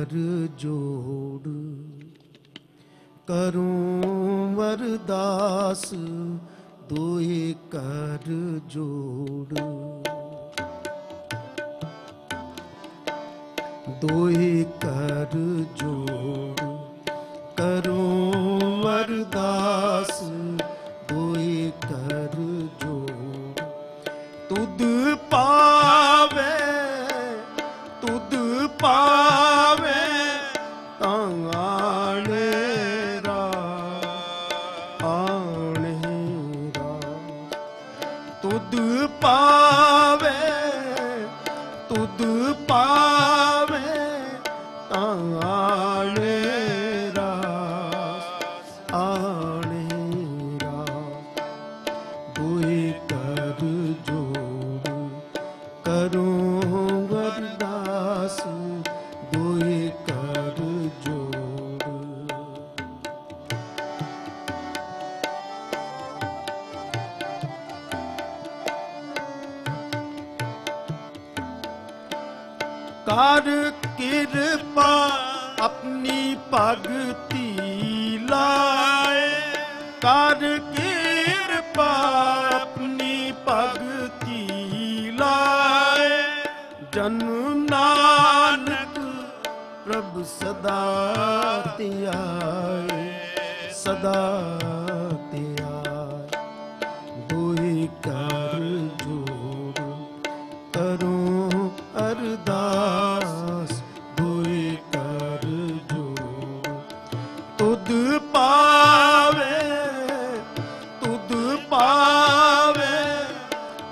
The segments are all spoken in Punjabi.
कर जोड़, करूं वरदास दोए कर जोड़, दोए कर जोड़, करूं वरदास दोए कर जोड़। तुद पावे, तुद पावे ताने रा, आने रा। तुद पावे, तुद पावे ताने रा, आने रा। दोए कर जोड़, करूं वरदास दोए कर जोड़। कर कृपा अपनी भगति लाए, कर कृपा अपनी भगति लाए। जन्म नानक प्रभु सदा त्याए, सदा त्याए। दोए कर जोड़, करूं अरदास दोए कर जोड़। तुद पावे, तुद पावे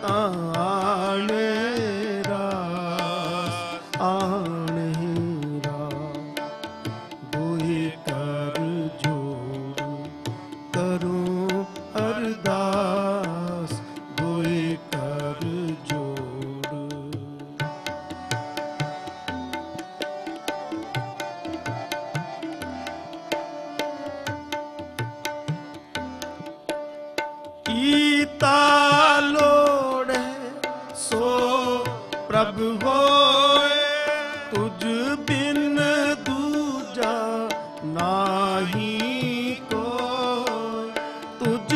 आने रास, आने रास। दोए कर जोड़, करूं अरदास दोए कर जोड़। कीता लोड़े सो प्रभु होए, तुझ बिन दूजा नाही कोई, तुझ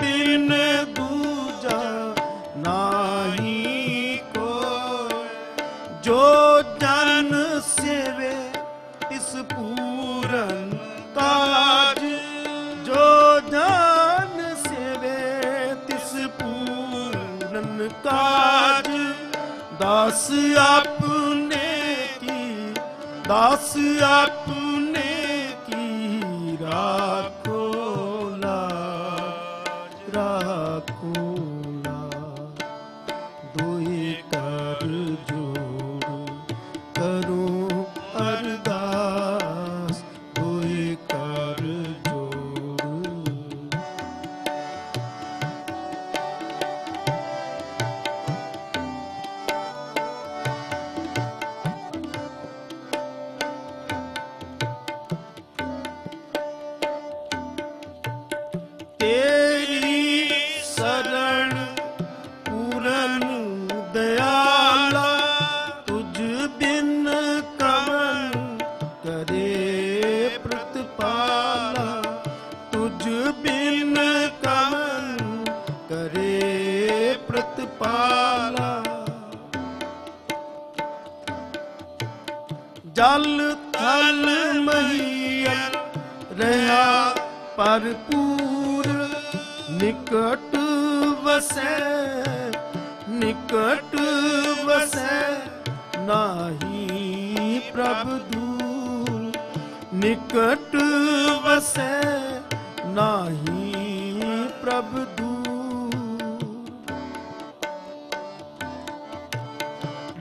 बिन दूजा नाही कोई। जो जन सेवे तिस पूरन काज, जो जन सेवे तिस पूरन काज। दास अपने की, दास अपने की राखो लाज, राखो लाज। दोए कर जोड़, करूं अरदास दोए कर जोड़। तेरी शरण पूरन दयाला, तुझ बिन कवन करे प्रतिपाला, तुझ बिन कवन करे प्रतिपाला। जल थल महियल रहा भरपूर, निकट वसै, निकट वसै नाही प्रभु दूर। निकट वसै नाही प्रभु दूर।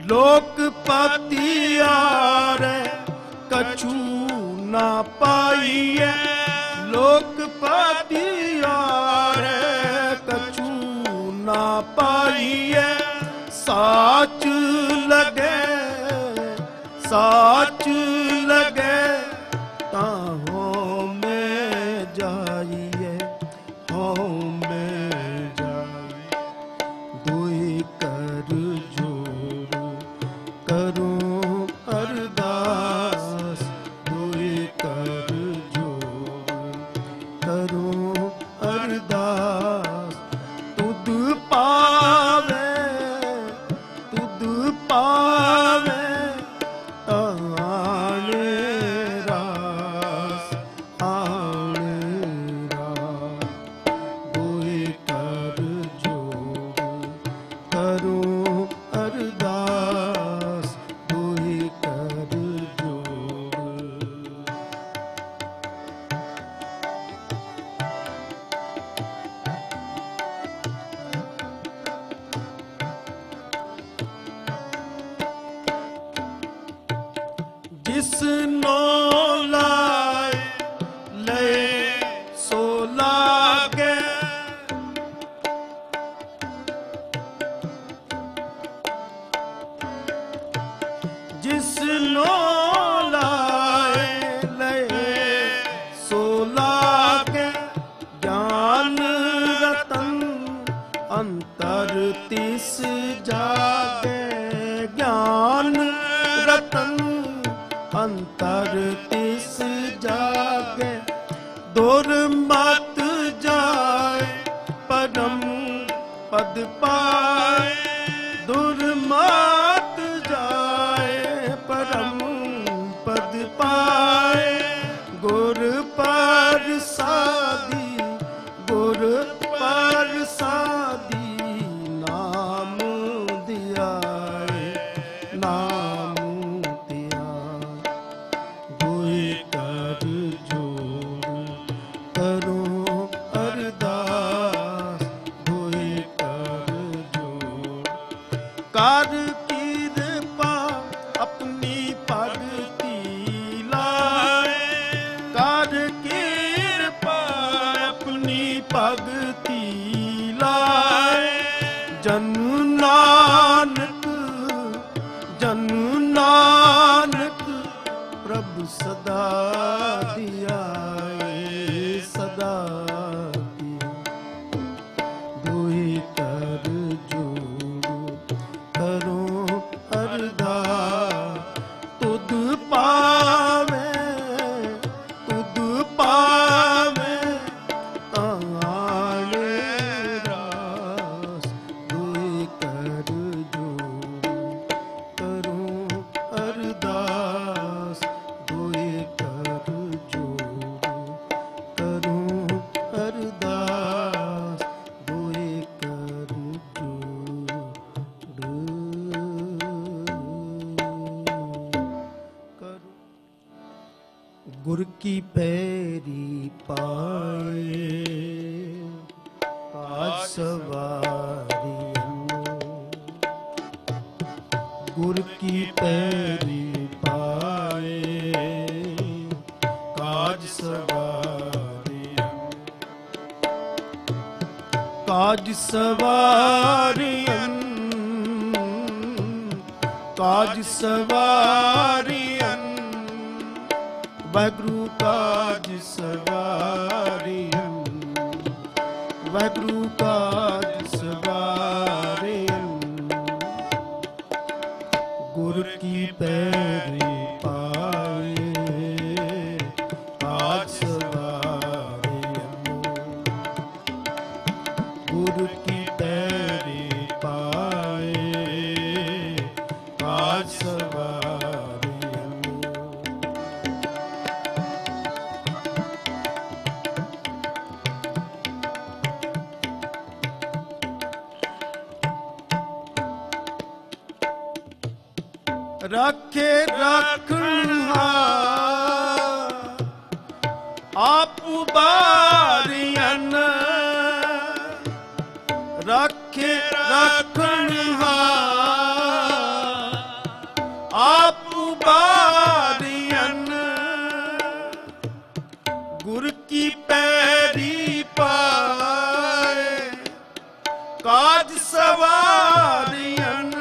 लोकपति आरे कछु ना पाइए, लोकपति आरे कछु ना पाइए। साच लगे, साच लगे ताहों में जाइए, हों में जाइए। दोए कर जोड़, करूं अरदास करूं अरदास तुद पावे आने रास दुई कर जोड़ करूं अरदास दुई कर जोड़। जिसनो लाए ले सो लागे जिसनो लाए ले सो लागे ज्ञान रतन अंतर तिस जागे ज्ञान रतन अंतर तिस जागे दुर्मत जाए परम पद पाए दुर्मत जाए परम पद पाए गुर प्रसादी नाम दियाए नाम कर जोड़ करूं अरदास दुई कर जोड़। कर कृपा अपनी भगति लाए कर कृपा अपनी भगति लाए जनु नानक प्रभु सदा दियाए सदा दिया दुई कर जोड़ करूं अरदास तुद पावे आने रास दुई कर जोड़ करूं अरदास दुई कर जोड़ करूं अरदास दुई कर जोड़। गुर की पैरी पाए काज सवारी गुर की पैरी पाए काज सवारी काज सवारियन काज सवारियन वाहिगुरु काज सवारियन वाहिगुरु काज सवारियन गुर की पैरी पाए काज सवारियन गुर की पैरी पाए काज सवारियन। रखे रखनहार आप बारियन रखे रखनहार आप बारियन गुर की पैरी पाए काज सवारियन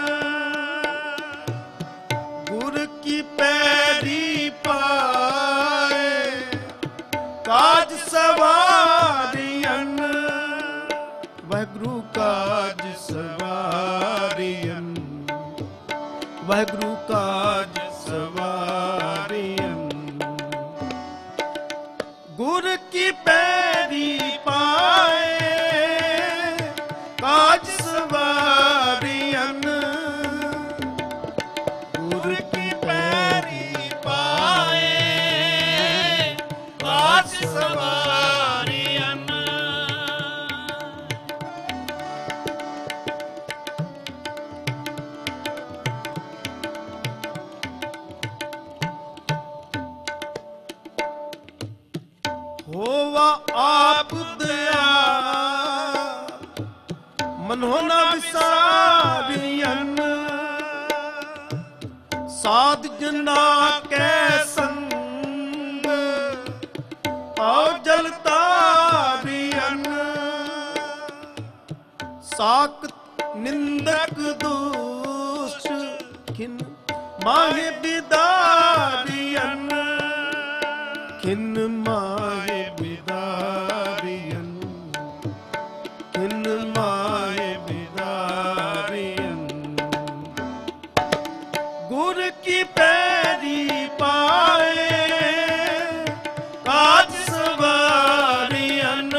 गुर की पैरी पाए काज सवार ਦਇਆ ਮਨੋ ਨ ਵਿਸਾਰਿਅਨ ਸਾਧ ਜਨਾ ਕੈ ਸੰਗ ਆਓ ਜਲ ਤਾਰਿਅਨ ਸਾਕ ਨਿੰਦਕ ਦੁਸ਼ਟ ਖਿਨ ਮਾਹੇ ਬਿਦਾਰਿਅਨ ਖਿਨ ਮਾਹੇ ਬਿਦਾਰਿਅਨ ਖਿਨ ਮਾਹੇ ਬਿਦਾਰਿਅਨ ਗੁਰ ਕੀ ਪੈਰੀ ਪਾਏ ਕਾਜ ਸਵਾਰਿਅਨ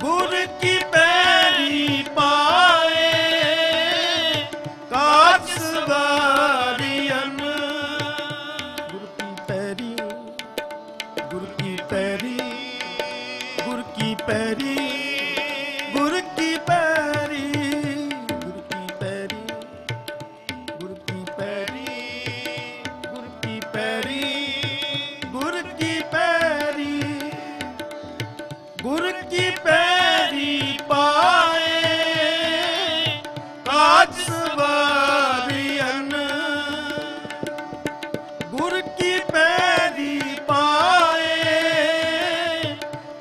ਗੁਰ ਕੀ ਪੈਰੀ ਪਾਏ ਕਾਜ ਸਵਾਰਿਅਨ ਗੁਰ ਕੀ ਪੈਰੀ ਗੁਰ ਕੀ ਪੈਰੀ ਗੁਰ ਕੀ ਪੈਰੀ ਗੁਰ ਕੀ ਪੈਰੀ ਗੁਰ ਕੀ ਪੈਰੀ ਗੁਰ ਕੀ ਪੈਰੀ ਗੁਰ ਕੀ ਪੈਰੀ ਗੁਰ ਕੀ ਪੈਰੀ ਗੁਰ ਕੀ ਪੈਰੀ ਪਾਏ ਕਾਜ ਸਵਾਰਿਅਨ ਗੁਰ ਕੀ ਪੈਰੀ ਪਾਏ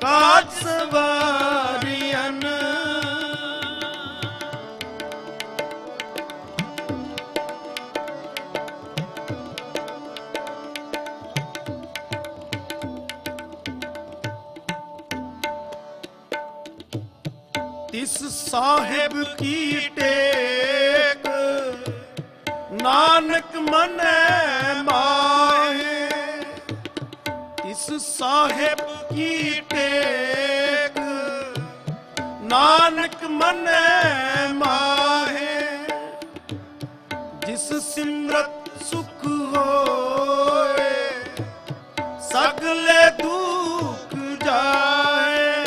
ਕਾਜ ਸਵਾਰਿਅਨ ਤਿਸ ਸਾਹਿਬ ਕੀ ਟੇਕ ਨਾਨਕ ਮਨੈ ਮਾਹੇ ਤਿਸ ਸਾਹਿਬ ਕੀ ਟੇਕ ਨਾਨਕ ਮਨੈ ਮਾਹੇ ਜਿਸ ਸਿਮਰਤ ਸੁਖ ਹੋਏ ਸਗਲੇ ਦੁਖ ਜਾਏ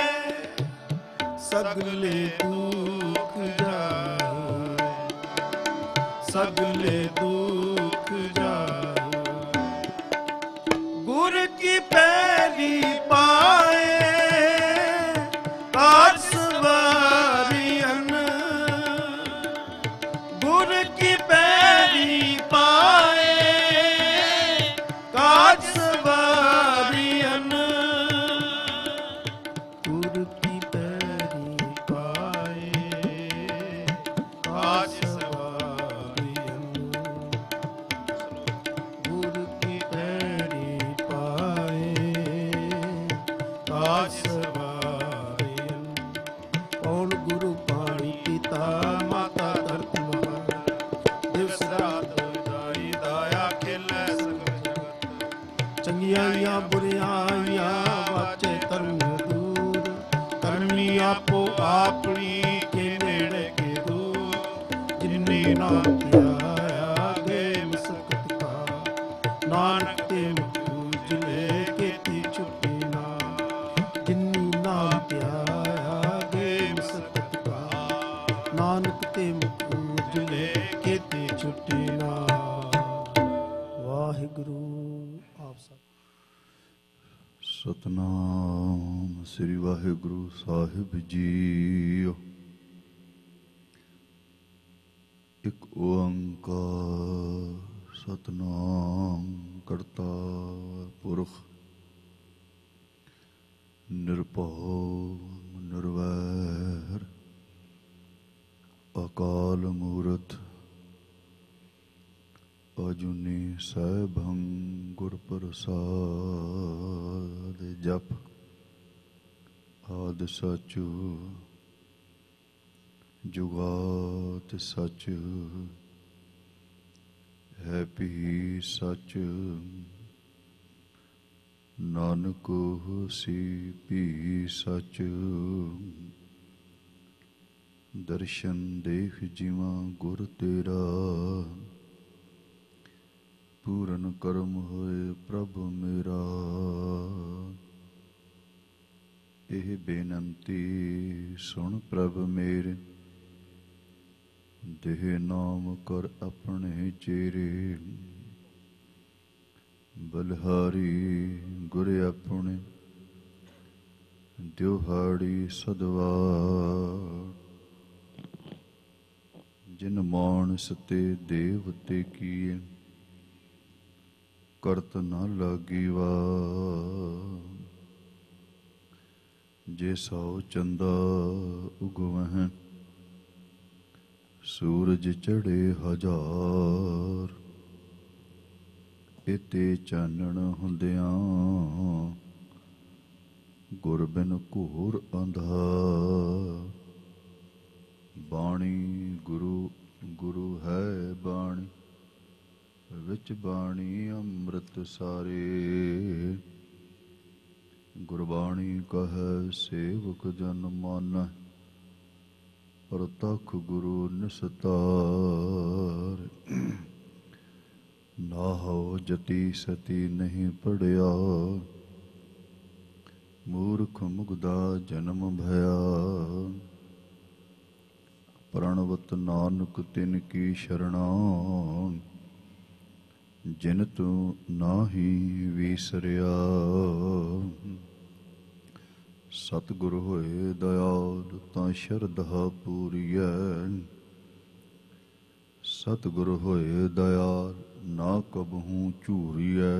ਸਗਲੇ ਦੁਖ ਜਾਏ ਸਗਲੇ ਦੁਖ ਜਾਏ ਗੁਰ ਕੀ ਪੈਰੀ ਪਾਏ ਕਾਜ ਸਵਾਰਿਅਨ ਗੁਰ ਕੀ ਪੈਰੀ ਪਾਏ ਕਾਜ ਸਵਾਰਿਅਨ ਗੁਰ ਕੀ ਪੈਰੀ ਪਾਏ ਕਾਜ ਸਵਾਰਿਅਨ ਗੁਰ ਕੀ ਪੈਰੀ ਪਾਏ ਕਾਜ ਸਵਾਰਿਅਨ ਕੌਣ ਗੁਰੂ ਪਾਣੀ ਪਿਤਾ ਮਾਤਾ ਧਰਤ ਮਹਾ ਦਿਵਸ ਰਾਤ ਦਾਈ ਦਾਇਆ ਖੇਲੇ ਸਗਲ ਜਗਤ ਚੰਗਿਆਈਆਂ ਬੁਰਿਆਈਆਂ ਵਾਚੇ ਧਰਮ ਦੂਰ ਕਰਮੀ ਆਪੋ ਆਪਣੀ ਕੇ ਨੇੜੇ ਕੇ ਦੂਰ ਜਿਨਨੇ ਨਾਮ ਧਿਆਇਆ ਗੇ ਮਸਕਤ ਕਾ ਨਾਨਕ ਤੇ ਮੁਝਲੇ ਕੀਤੀ ਛੁੱਟੀ ਨਾ ਜਿਨਨੀ ਨਾਮ ਧਿਆਇਆ ਗੇ ਮਸਕਤ ਕਾ ਨਾਨਕ ਤੇ ਮੁਝਲੇ ਕੀਤੀ ਛੁੱਟੀ ਨਾ ਵਾਹਿਗੁਰੂ ਆਪ ਸਭ ਸਤਨਾਮ ਸ੍ਰੀ ਵਾਹਿਗੁਰੂ ਸਾਹਿਬ ਜੀਓ। ਇੱਕ ਓੰਕਾਰ ਸਤਨਾਮ ਕਰਤਾ ਪੁਰਖ ਨਿਰਭਉ ਨਿਰਵੈਰ ਅਕਾਲ ਮੂਰਤ ਅਜੂਨੀ ਸੈਭੰ ਗੁਰ ਪ੍ਰਸਾਦ ਜਪ ਆਦਿ ਸਚ ਜੁਗਾਤ ਸਚ ਹੈ ਭੀ ਸਚ ਨਾਨਕ ਹੋਸੀ ਭੀ ਸਚ ਦਰਸ਼ਨ ਦੇਖ ਜਿਵਾਂ ਗੁਰ ਤੇਰਾ ਪੂਰਨ ਕਰਮ ਹੋਏ ਪ੍ਰਭ ਮੇਰਾ। ਇਹ ਬੇਨੰਤੀ ਸੁਣ ਪ੍ਰਭ ਮੇਰੇ ਦੇਹ ਨਾਮ ਕਰ ਆਪਣੇ ਚੇਰੇ ਬਲਿਹਾਰੀ ਗੁਰ ਆਪਣੇ ਦਿਹਾੜੀ ਸਦਵਾਰ। ਜਿਨ ਮਾਨਸ ਤੇ ਦੇਵਤੇ ਕੀਏ, ਕਰਤ ਨ ਲਾਗੀ ਵਾਰ। ਜੇ ਸੌ ਚੰਦਾ ਉਗਵਹਿ, ਸੂਰਜ ਚੜੇ ਹਜ਼ਾਰ। ਇਤੇ ਚਾਨਣ ਹੁੰਦਿਆਂ, ਗੁਰ ਬਿਨ ਘੋਰ ਅੰਧਾਰ। ਬਾਣੀ ਗੁਰੂ ਗੁਰੂ ਹੈ ਬਾਣੀ, ਵਿੱਚ ਬਾਣੀ ਅੰਮ੍ਰਿਤ ਸਾਰੇ। ਗੁਰਬਾਣੀ ਕਹੈ ਸੇਵਕ ਜਨ ਮਾਨੈ, ਪ੍ਰਤੱਖ ਗੁਰੂ ਨਿਸਤਾਰ। ਨਾਹੋ ਜਤੀ ਸਤੀ ਨਹੀਂ ਪੜਿਆ, ਮੂਰਖ ਮੁਗਦਾ ਜਨਮ ਭਇਆ। ਪ੍ਰਣਵਤ ਨਾਨਕ ਤਿਨ ਕੀ ਸ਼ਰਣਾ, ਜਿਨ ਤੂੰ ਨਾਹੀ ਵੀਸਰਿਆ। ਸਤਿਗੁਰ ਹੋਏ ਦਇਆਲ ਤਾਂ ਸ਼ਰਧਾ ਪੂਰੀਐ। ਸਤਿਗੁਰ ਹੋਏ ਦਇਆਲ ਨਾ ਕਬਹੂ ਝੂਰੀਐ।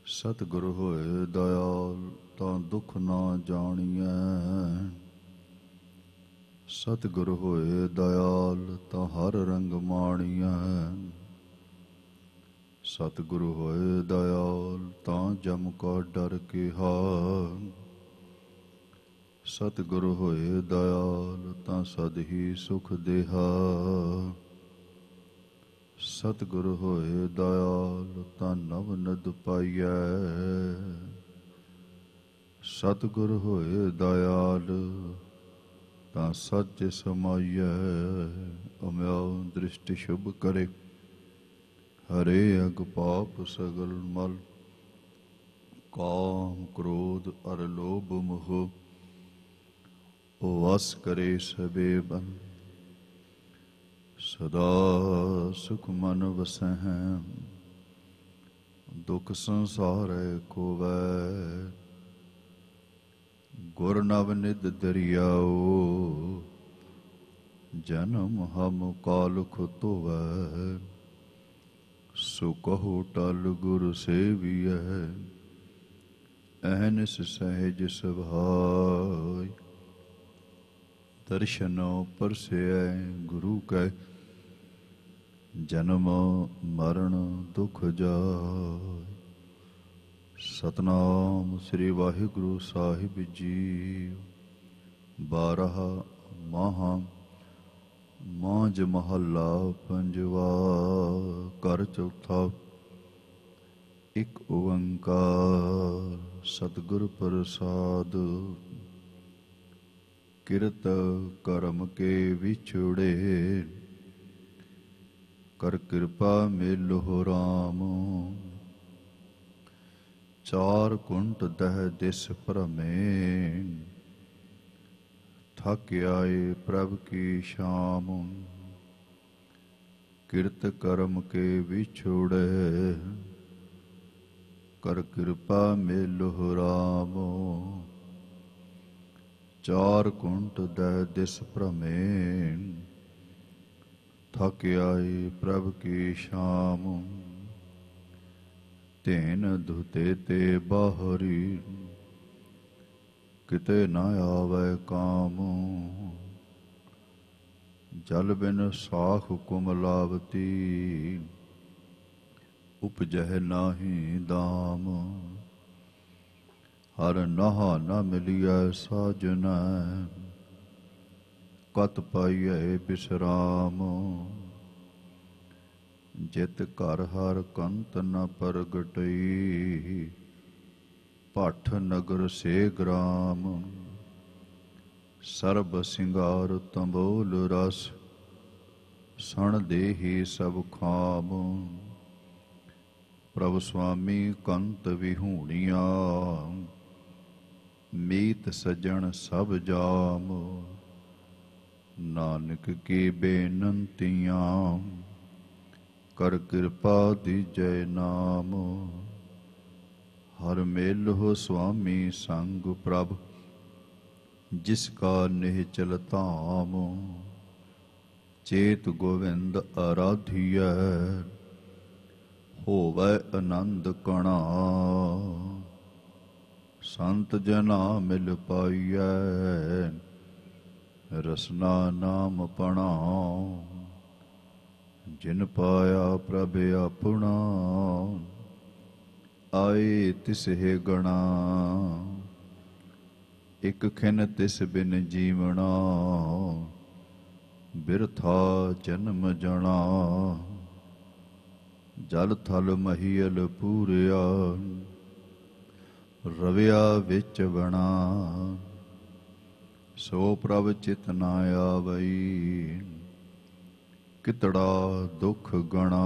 ਸਤਿਗੁਰ ਹੋਏ ਦਇਆਲ ਤਾਂ ਦੁਖ ਨਾ ਜਾਣੀਐ। ਸਤਿਗੁਰ ਹੋਏ ਦਇਆਲ ਤਾਂ ਹਰ ਰੰਗ ਮਾਣੀਐ। ਸਤਿਗੁਰ ਹੋਏ ਦਇਆਲ ਤਾਂ ਜਮ ਕਾ ਡਰ ਕੇਹਾ। ਸਤਿਗੁਰ ਹੋਏ ਦਇਆਲ ਤਾਂ ਸਦ ਹੀ ਸੁਖ ਦੇਹਾ। ਸਤਿਗੁਰ ਹੋਏ ਦਇਆਲ ਤਾਂ ਨਵ ਨਦ ਪਾਈਐ। ਸਤਿਗੁਰ ਹੋਏ ਦਇਆਲ ਤਾਂ ਸੱਚ ਸਮਾਈਐ। ਅਮਿਓ ਦ੍ਰਿਸ਼ਟ ਸ਼ੁਭ ਕਰੇ, ਹਰੇ ਅਗ ਪਾਪ ਸਗਲ ਮਲ। ਕਾਮ ਕ੍ਰੋਧ ਅਰ ਲੋਭ ਮੋਹ, ਵਸ ਕਰੇ ਸਬੇ ਬਨ। ਸਦਾ ਸੁਖ ਮਨ ਵਸਹਿ, ਦੁਖ ਸੰਸਾਰੈ ਕੋਵੈ। ਗੁਰ ਨਵ ਨਿਧ ਦਰਿਆਓ, ਜਨਮ ਹਮ ਕਾਲੁਖ ਧੋਵੈ। ਸੋ ਕਹੋ ਟਲ ਗੁਰ ਸੇਵੀਐ, ਅਹਨਿਸ ਸਹਿਜ ਸੁਭਾਇ। ਦਰਸ਼ਨੋ ਪਰਸੈ ਗੁਰੂ ਕੈ, ਜਨਮ ਮਰਨ ਦੁਖ ਜਾਇ। ਸਤਿਨਾਮ ਸ੍ਰੀ ਵਾਹਿਗੁਰੂ ਸਾਹਿਬ ਜੀ। 12 ਮਾਹ ਮਾਂਝ ਮਹੱਲਾ ਪੰਜਵਾ। ਘਰ ਚੌਥਾ। ਇਕ ਓੰਕਾਰ ਸਤਿਗੁਰ ਪ੍ਰਸਾਦ। ਕਿਰਤ ਕਰਮ ਕੇ ਵਿਛੁੜੇ, ਕਰ ਕਿਰਪਾ ਮੇਲੋ ਰਾਮ। ਚਾਰ ਕੁੰਟ ਦਹਿ ਦਿਸ ਭ੍ਰਮੇ, ਥਕ ਆਏ ਪ੍ਰਭ ਕੀ ਸ਼ਾਮ। ਕਿਰਤ ਕਰਮ ਕੇ ਵਿਛੁੜੇ, ਕਰ ਕਿਰਪਾ ਮੇਲੋ ਰਾਮ। ਚਾਰ ਕੁੰਟ ਦਹਿ ਦਿਸ ਭ੍ਰਮੇ, ਥਕ ਆਏ ਪ੍ਰਭ ਕੀ ਸ਼ਾਮ। ਧੈਨ ਧੁਤੇ ਤੇ ਬਾਹਰੀ, ਕਿਤੇ ਨਾ ਆਵੈ ਕਾਮ। ਜਲ ਬਿਨ ਸਾਖ ਕੁਮਲਾਵਤੀ, ਉਪਜਹਿ ਨਾਹੀ ਦਾਮ। ਹਰ ਨਹਾ ਨ ਮਿਲਿਐ ਸਾਜਨੈ, ਕਤ ਪਾਈਐ ਬਿਸਰਾਮ। ਜਿਤ ਘਰ ਹਰ ਕੰਤ ਨ ਪ੍ਰਗਟਈ, ਭੱਠ ਨਗਰ ਸੇ ਗ੍ਰਾਮ। ਸਰਬ ਸਿੰਗਾਰ ਤੰਬੋਲ ਰਸ, ਸਣ ਦੇਹੀ ਸਭ ਖਾਮ। ਪ੍ਰਭ ਸੁਆਮੀ ਕੰਤ ਵਿਹੂਣੀਆਂ, ਮੀਤ ਸੱਜਣ ਸਭ ਜਾਮ। ਨਾਨਕ ਕੀ ਬੇਨੰਤੀਆਂ, ਕਰ ਕਿਰਪਾ ਦੀਜੈ ਨਾਮ। ਹਰ ਮੇਲਹੁ ਸੁਆਮੀ ਸੰਗ ਪ੍ਰਭ, ਜਿਸ ਕਾ ਨਿਹਚਲ ਧਾਮ। ਚੇਤ ਗੋਵਿੰਦ ਆਰਾਧੀਐ, ਹੋਵੈ ਆਨੰਦ ਕਣਾ। ਸੰਤ ਜਨਾ ਮਿਲ ਪਾਈਐ, ਰਸਨਾ ਨਾਮ ਪਣਾ। ਜਿਨ ਪਾਇਆ ਪ੍ਰਭ ਆਪਣਾ, ਆਏ ਤਿਸਹਿ ਗਣਾ। ਇਕ ਖਿਨ ਤਿਸ ਬਿਨ ਜੀਵਣਾ, ਬਿਰਥਾ ਜਨਮ ਜਣਾ। ਜਲ ਥਲ ਮਹੀਲ ਪੂਰਿਆ, ਰਵਿਆ ਵਿੱਚ ਬਣਾ। ਸੋ ਪ੍ਰਭ ਚਿਤ ਨਾ ਆਵਈ, ਕਿਤੜਾ ਦੁਖ ਗਣਾ।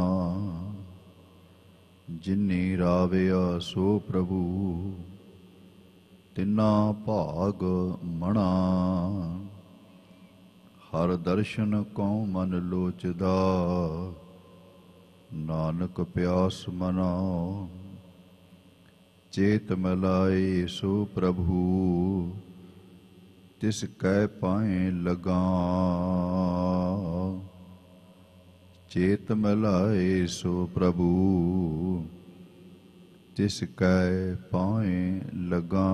ਜਿਨੀ ਰਾਵਿਆ ਸੋ ਪ੍ਰਭੂ, ਤਿਨਾ ਭਾਗ ਮਣਾ। ਹਰ ਦਰਸ਼ਨ ਕਉ ਮਨ ਲੋਚਦਾ, ਨਾਨਕ ਪਿਆਸ ਮਨਾ। ਚੇਤ ਮਿਲਾਏ ਸੋ ਪ੍ਰਭੂ, ਤਿਸ ਕੈ ਪਾਏ ਲਗਾ। ਚੇਤ ਮਿਲਾਏ ਸੋ ਪ੍ਰਭੂ, ਤਿਸ ਕੈ ਪਾਏ ਲਗਾ।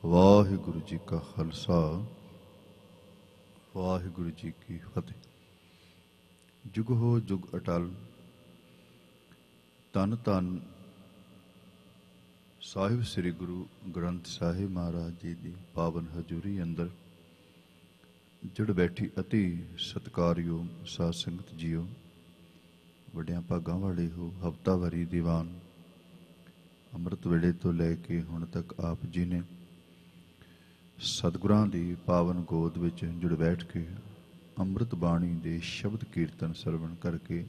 ਵਾਹਿਗੁਰੂ ਜੀ ਕਾ ਖਾਲਸਾ, ਵਾਹਿਗੁਰੂ ਜੀ ਕੀ ਫਤਿਹ। ਜੁਗ ਹੋ ਜੁਗ ਅਟਲ। ਧੰਨ ਧੰਨ ਸਾਹਿਬ ਸ੍ਰੀ ਗੁਰੂ ਗ੍ਰੰਥ ਸਾਹਿਬ ਮਹਾਰਾਜ ਜੀ ਦੀ ਪਾਵਨ ਹਜ਼ੂਰੀ ਅੰਦਰ ਜੁੜ ਬੈਠੀ ਅਤੀ ਸਤਿਕਾਰਯੋਗ ਸਾਧ ਸੰਗਤ ਜੀਓ, ਵੱਡਿਆਂ ਭਾਗਾਂ ਵਾਲੇ ਹੋ। ਹਫ਼ਤਾਵਾਰੀ ਦੀਵਾਨ ਅੰਮ੍ਰਿਤ ਵੇਲੇ ਤੋਂ ਲੈ ਕੇ ਹੁਣ ਤੱਕ ਆਪ ਜੀ ਨੇ ਸਤਿਗੁਰਾਂ ਦੀ ਪਾਵਨ ਗੋਦ ਵਿੱਚ ਜੁੜ ਬੈਠ ਕੇ ਅੰਮ੍ਰਿਤ ਬਾਣੀ ਦੇ ਸ਼ਬਦ ਕੀਰਤਨ ਸਰਵਣ ਕਰਕੇ,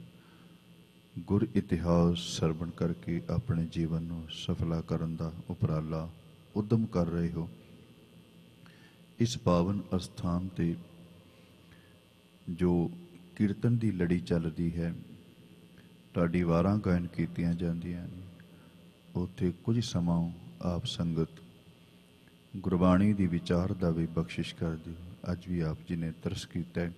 ਗੁਰ ਇਤਿਹਾਸ ਸਰਵਣ ਕਰਕੇ ਆਪਣੇ ਜੀਵਨ ਨੂੰ ਸਫਲਾ ਕਰਨ ਦਾ ਉਪਰਾਲਾ ਉਦਮ ਕਰ ਰਹੇ ਹੋ। ਇਸ ਪਾਵਨ ਅਸਥਾਨ ਤੇ ਜੋ ਕੀਰਤਨ ਦੀ ਲੜੀ ਚੱਲਦੀ ਹੈ, ਤੁਹਾਡੀ ਵਾਰਾਂ ਗਾਇਨ ਕੀਤੀਆਂ ਜਾਂਦੀਆਂ ਨੇ, ਉੱਥੇ ਕੁਝ ਸਮਾਂ ਆਪ ਸੰਗਤ ਗੁਰਬਾਣੀ ਦੀ ਵਿਚਾਰ ਦਾ ਵੀ ਬਖਸ਼ਿਸ਼ ਕਰਦੇ ਹੋ। ਅੱਜ ਵੀ ਆਪ ਜੀ ਨੇ ਤਰਸ ਕੀਤਾ ਹੈ,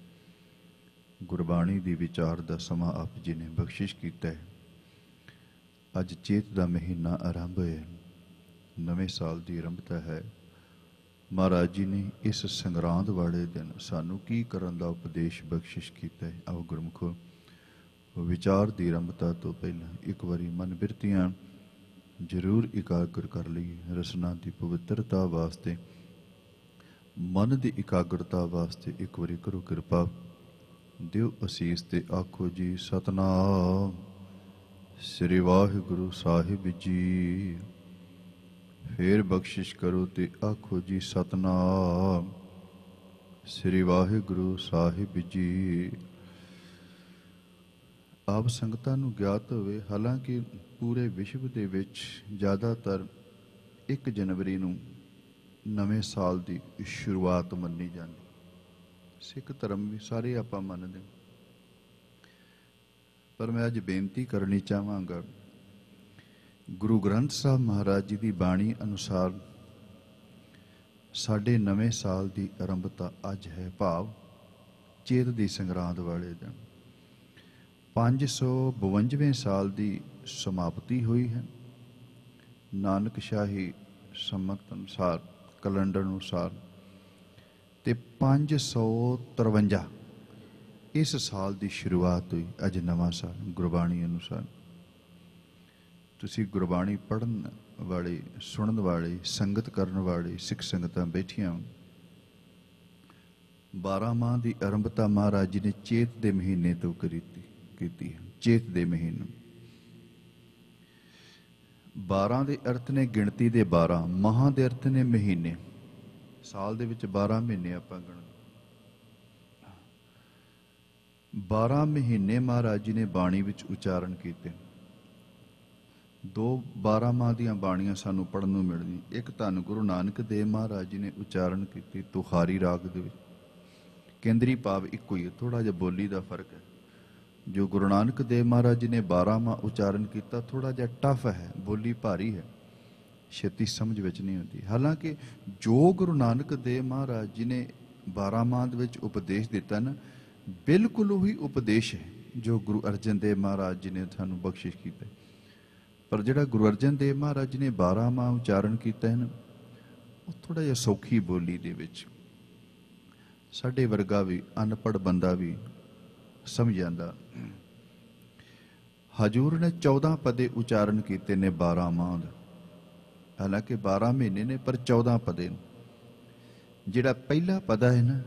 ਗੁਰਬਾਣੀ ਦੀ ਵਿਚਾਰ ਦਾ ਸਮਾਂ ਆਪ ਜੀ ਨੇ ਬਖਸ਼ਿਸ਼ ਕੀਤਾ ਹੈ। ਅੱਜ ਚੇਤ ਦਾ ਮਹੀਨਾ ਆਰੰਭ ਹੈ, ਨਵੇਂ ਸਾਲ ਦੀ ਆਰੰਭਤਾ ਹੈ। ਮਹਾਰਾਜ ਜੀ ਨੇ ਇਸ ਸੰਗਰਾਂਦ ਵਾਲੇ ਦਿਨ ਸਾਨੂੰ ਕੀ ਕਰਨ ਦਾ ਉਪਦੇਸ਼ ਬਖਸ਼ਿਸ਼ ਕੀਤਾ ਹੈ। ਆਓ ਗੁਰਮੁਖੋ, ਵਿਚਾਰ ਦੀ ਆਰੰਭਤਾ ਤੋਂ ਪਹਿਲਾਂ ਇੱਕ ਵਾਰੀ ਮਨ ਬਿਰਤੀਆਂ ਜ਼ਰੂਰ ਇਕਾਗਰ ਕਰ ਲਈਏ। ਰਸਨਾ ਦੀ ਪਵਿੱਤਰਤਾ ਵਾਸਤੇ, ਮਨ ਦੀ ਇਕਾਗਰਤਾ ਵਾਸਤੇ ਇੱਕ ਵਾਰੀ ਕਰੋ ਕਿਰਪਾ, ਦਿਓ ਅਸੀਸ ਤੇ ਆਖੋ ਜੀ ਸਤਿਨਾਮ ਸ੍ਰੀ ਵਾਹਿਗੁਰੂ ਸਾਹਿਬ ਜੀ। ਫੇਰ ਬਖਸ਼ਿਸ਼ ਕਰੋ ਤੇ ਆਖੋ ਜੀ ਸਤਿਨਾਮ ਸ੍ਰੀ ਵਾਹਿਗੁਰੂ ਸਾਹਿਬ ਜੀ। ਆਪ ਸੰਗਤਾਂ ਨੂੰ ਗਿਆਤ ਹੋਵੇ, ਹਾਲਾਂਕਿ ਪੂਰੇ ਵਿਸ਼ਵ ਦੇ ਵਿੱਚ ਜ਼ਿਆਦਾਤਰ 1 ਜਨਵਰੀ ਨੂੰ ਨਵੇਂ ਸਾਲ ਦੀ ਸ਼ੁਰੂਆਤ ਮੰਨੀ ਜਾਂਦੀ। ਸਿੱਖ ਧਰਮ ਵੀ ਸਾਰੇ ਆਪਾਂ ਮੰਨਦੇ, ਪਰ ਮੈਂ ਅੱਜ ਬੇਨਤੀ ਕਰਨੀ ਚਾਹਾਂਗਾ, ਗੁਰੂ ਗ੍ਰੰਥ ਸਾਹਿਬ ਮਹਾਰਾਜ ਜੀ ਦੀ ਬਾਣੀ ਅਨੁਸਾਰ ਸਾਡੇ ਨਵੇਂ ਸਾਲ ਦੀ ਆਰੰਭਤਾ ਅੱਜ ਹੈ, ਭਾਵ ਚੇਤ ਦੀ ਸੰਗਰਾਂਦ ਵਾਲੇ ਦਿਨ। 552ਵੇਂ ਸਾਲ ਦੀ ਸਮਾਪਤੀ ਹੋਈ ਹੈ ਨਾਨਕ ਸ਼ਾਹੀ ਸੰਮਤ ਅਨੁਸਾਰ, ਕੈਲੰਡਰ ਅਨੁਸਾਰ, ਤੇ 553 ਇਸ ਸਾਲ ਦੀ ਸ਼ੁਰੂਆਤ ਹੋਈ। ਅੱਜ ਨਵਾਂ ਸਾਲ ਗੁਰਬਾਣੀ ਅਨੁਸਾਰ। ਤੁਸੀਂ ਗੁਰਬਾਣੀ ਪੜ੍ਹਨ ਵਾਲੇ, ਸੁਣਨ ਵਾਲੇ, ਸੰਗਤ ਕਰਨ ਵਾਲੇ ਸਿੱਖ ਸੰਗਤਾਂ ਬੈਠੀਆਂ, 12 ਮਾਹ ਦੀ ਆਰੰਭਤਾ ਮਹਾਰਾਜ ਜੀ ਨੇ ਚੇਤ ਦੇ ਮਹੀਨੇ ਤੋਂ ਕੀਤੀ ਹੈ। ਚੇਤ ਦੇ ਮਹੀਨੇ 12 ਦੇ ਅਰਥ ਨੇ ਗਿਣਤੀ ਦੇ 12, ਮਾਹਾਂ ਦੇ ਅਰਥ ਨੇ ਮਹੀਨੇ। ਸਾਲ ਦੇ ਵਿੱਚ 12 ਮਹੀਨੇ ਆਪਾਂ ਗਿਣਦੇ। 12 ਮਹੀਨੇ ਮਹਾਰਾਜ ਜੀ ਨੇ ਬਾਣੀ ਵਿੱਚ ਉਚਾਰਨ ਕੀਤੇ। 12 ਮਾਹ ਦੀਆਂ ਬਾਣੀਆਂ ਸਾਨੂੰ ਪੜ੍ਹਨ ਨੂੰ ਮਿਲਦੀਆਂ। ਇੱਕ ਧੰਨ ਗੁਰੂ ਨਾਨਕ ਦੇਵ ਮਹਾਰਾਜ ਜੀ ਨੇ ਉਚਾਰਨ ਕੀਤੀ ਤੁਖਾਰੀ ਰਾਗ ਦੇ ਵਿੱਚ। ਕੇਂਦਰੀ ਭਾਵ ਇੱਕੋ ਹੀ ਹੈ, ਥੋੜ੍ਹਾ ਜਿਹਾ ਬੋਲੀ ਦਾ ਫਰਕ ਹੈ। ਜੋ ਗੁਰੂ ਨਾਨਕ ਦੇਵ ਮਹਾਰਾਜ ਜੀ ਨੇ 12ਵਾਂ ਉਚਾਰਨ ਕੀਤਾ ਥੋੜਾ ਜਿਹਾ ਟਫ ਹੈ, ਬੋਲੀ ਭਾਰੀ ਹੈ, ਛੇਤੀ ਸਮਝ ਵਿੱਚ ਨਹੀਂ ਆਉਂਦੀ। ਹਾਲਾਂਕਿ ਜੋ ਗੁਰੂ ਨਾਨਕ ਦੇਵ ਮਹਾਰਾਜ ਜੀ ਨੇ 12ਵਾਂ ਦੇ ਵਿੱਚ ਉਪਦੇਸ਼ ਦਿੱਤਾ ਨਾ, ਬਿਲਕੁਲ ਉਹੀ ਉਪਦੇਸ਼ ਹੈ ਜੋ ਗੁਰੂ ਅਰਜਨ ਦੇਵ ਮਹਾਰਾਜ ਜੀ ਨੇ ਸਾਨੂੰ ਬਖਸ਼ਿਸ਼ ਕੀਤਾ। ਪਰ ਜਿਹੜਾ ਗੁਰੂ ਅਰਜਨ ਦੇਵ ਮਹਾਰਾਜ ਜੀ ਨੇ 12ਵਾਂ ਉਚਾਰਨ ਕੀਤਾ ਹੈ ਨਾ, ਉਹ ਥੋੜਾ ਜਿਹਾ ਸੌਖੀ ਬੋਲੀ ਦੇ ਵਿੱਚ ਸਾਡੇ ਵਰਗਾ ਵੀ ਅਨਪੜ੍ਹ ਬੰਦਾ ਵੀ ਸਮਝ ਜਾਂਦਾ। ਹਜੂਰ ਨੇ 14 ਪਦੇ ਉਚਾਰਨ ਕੀਤੇ ਨੇ 12ਵਾਂ ਦੇ, ਹਾਲਾਂਕਿ 12 ਮਹੀਨੇ ਨੇ ਪਰ 14 ਪਦੇ ਨੇ। ਜਿਹੜਾ ਪਹਿਲਾ ਪਦਾ ਹੈ ਨਾ,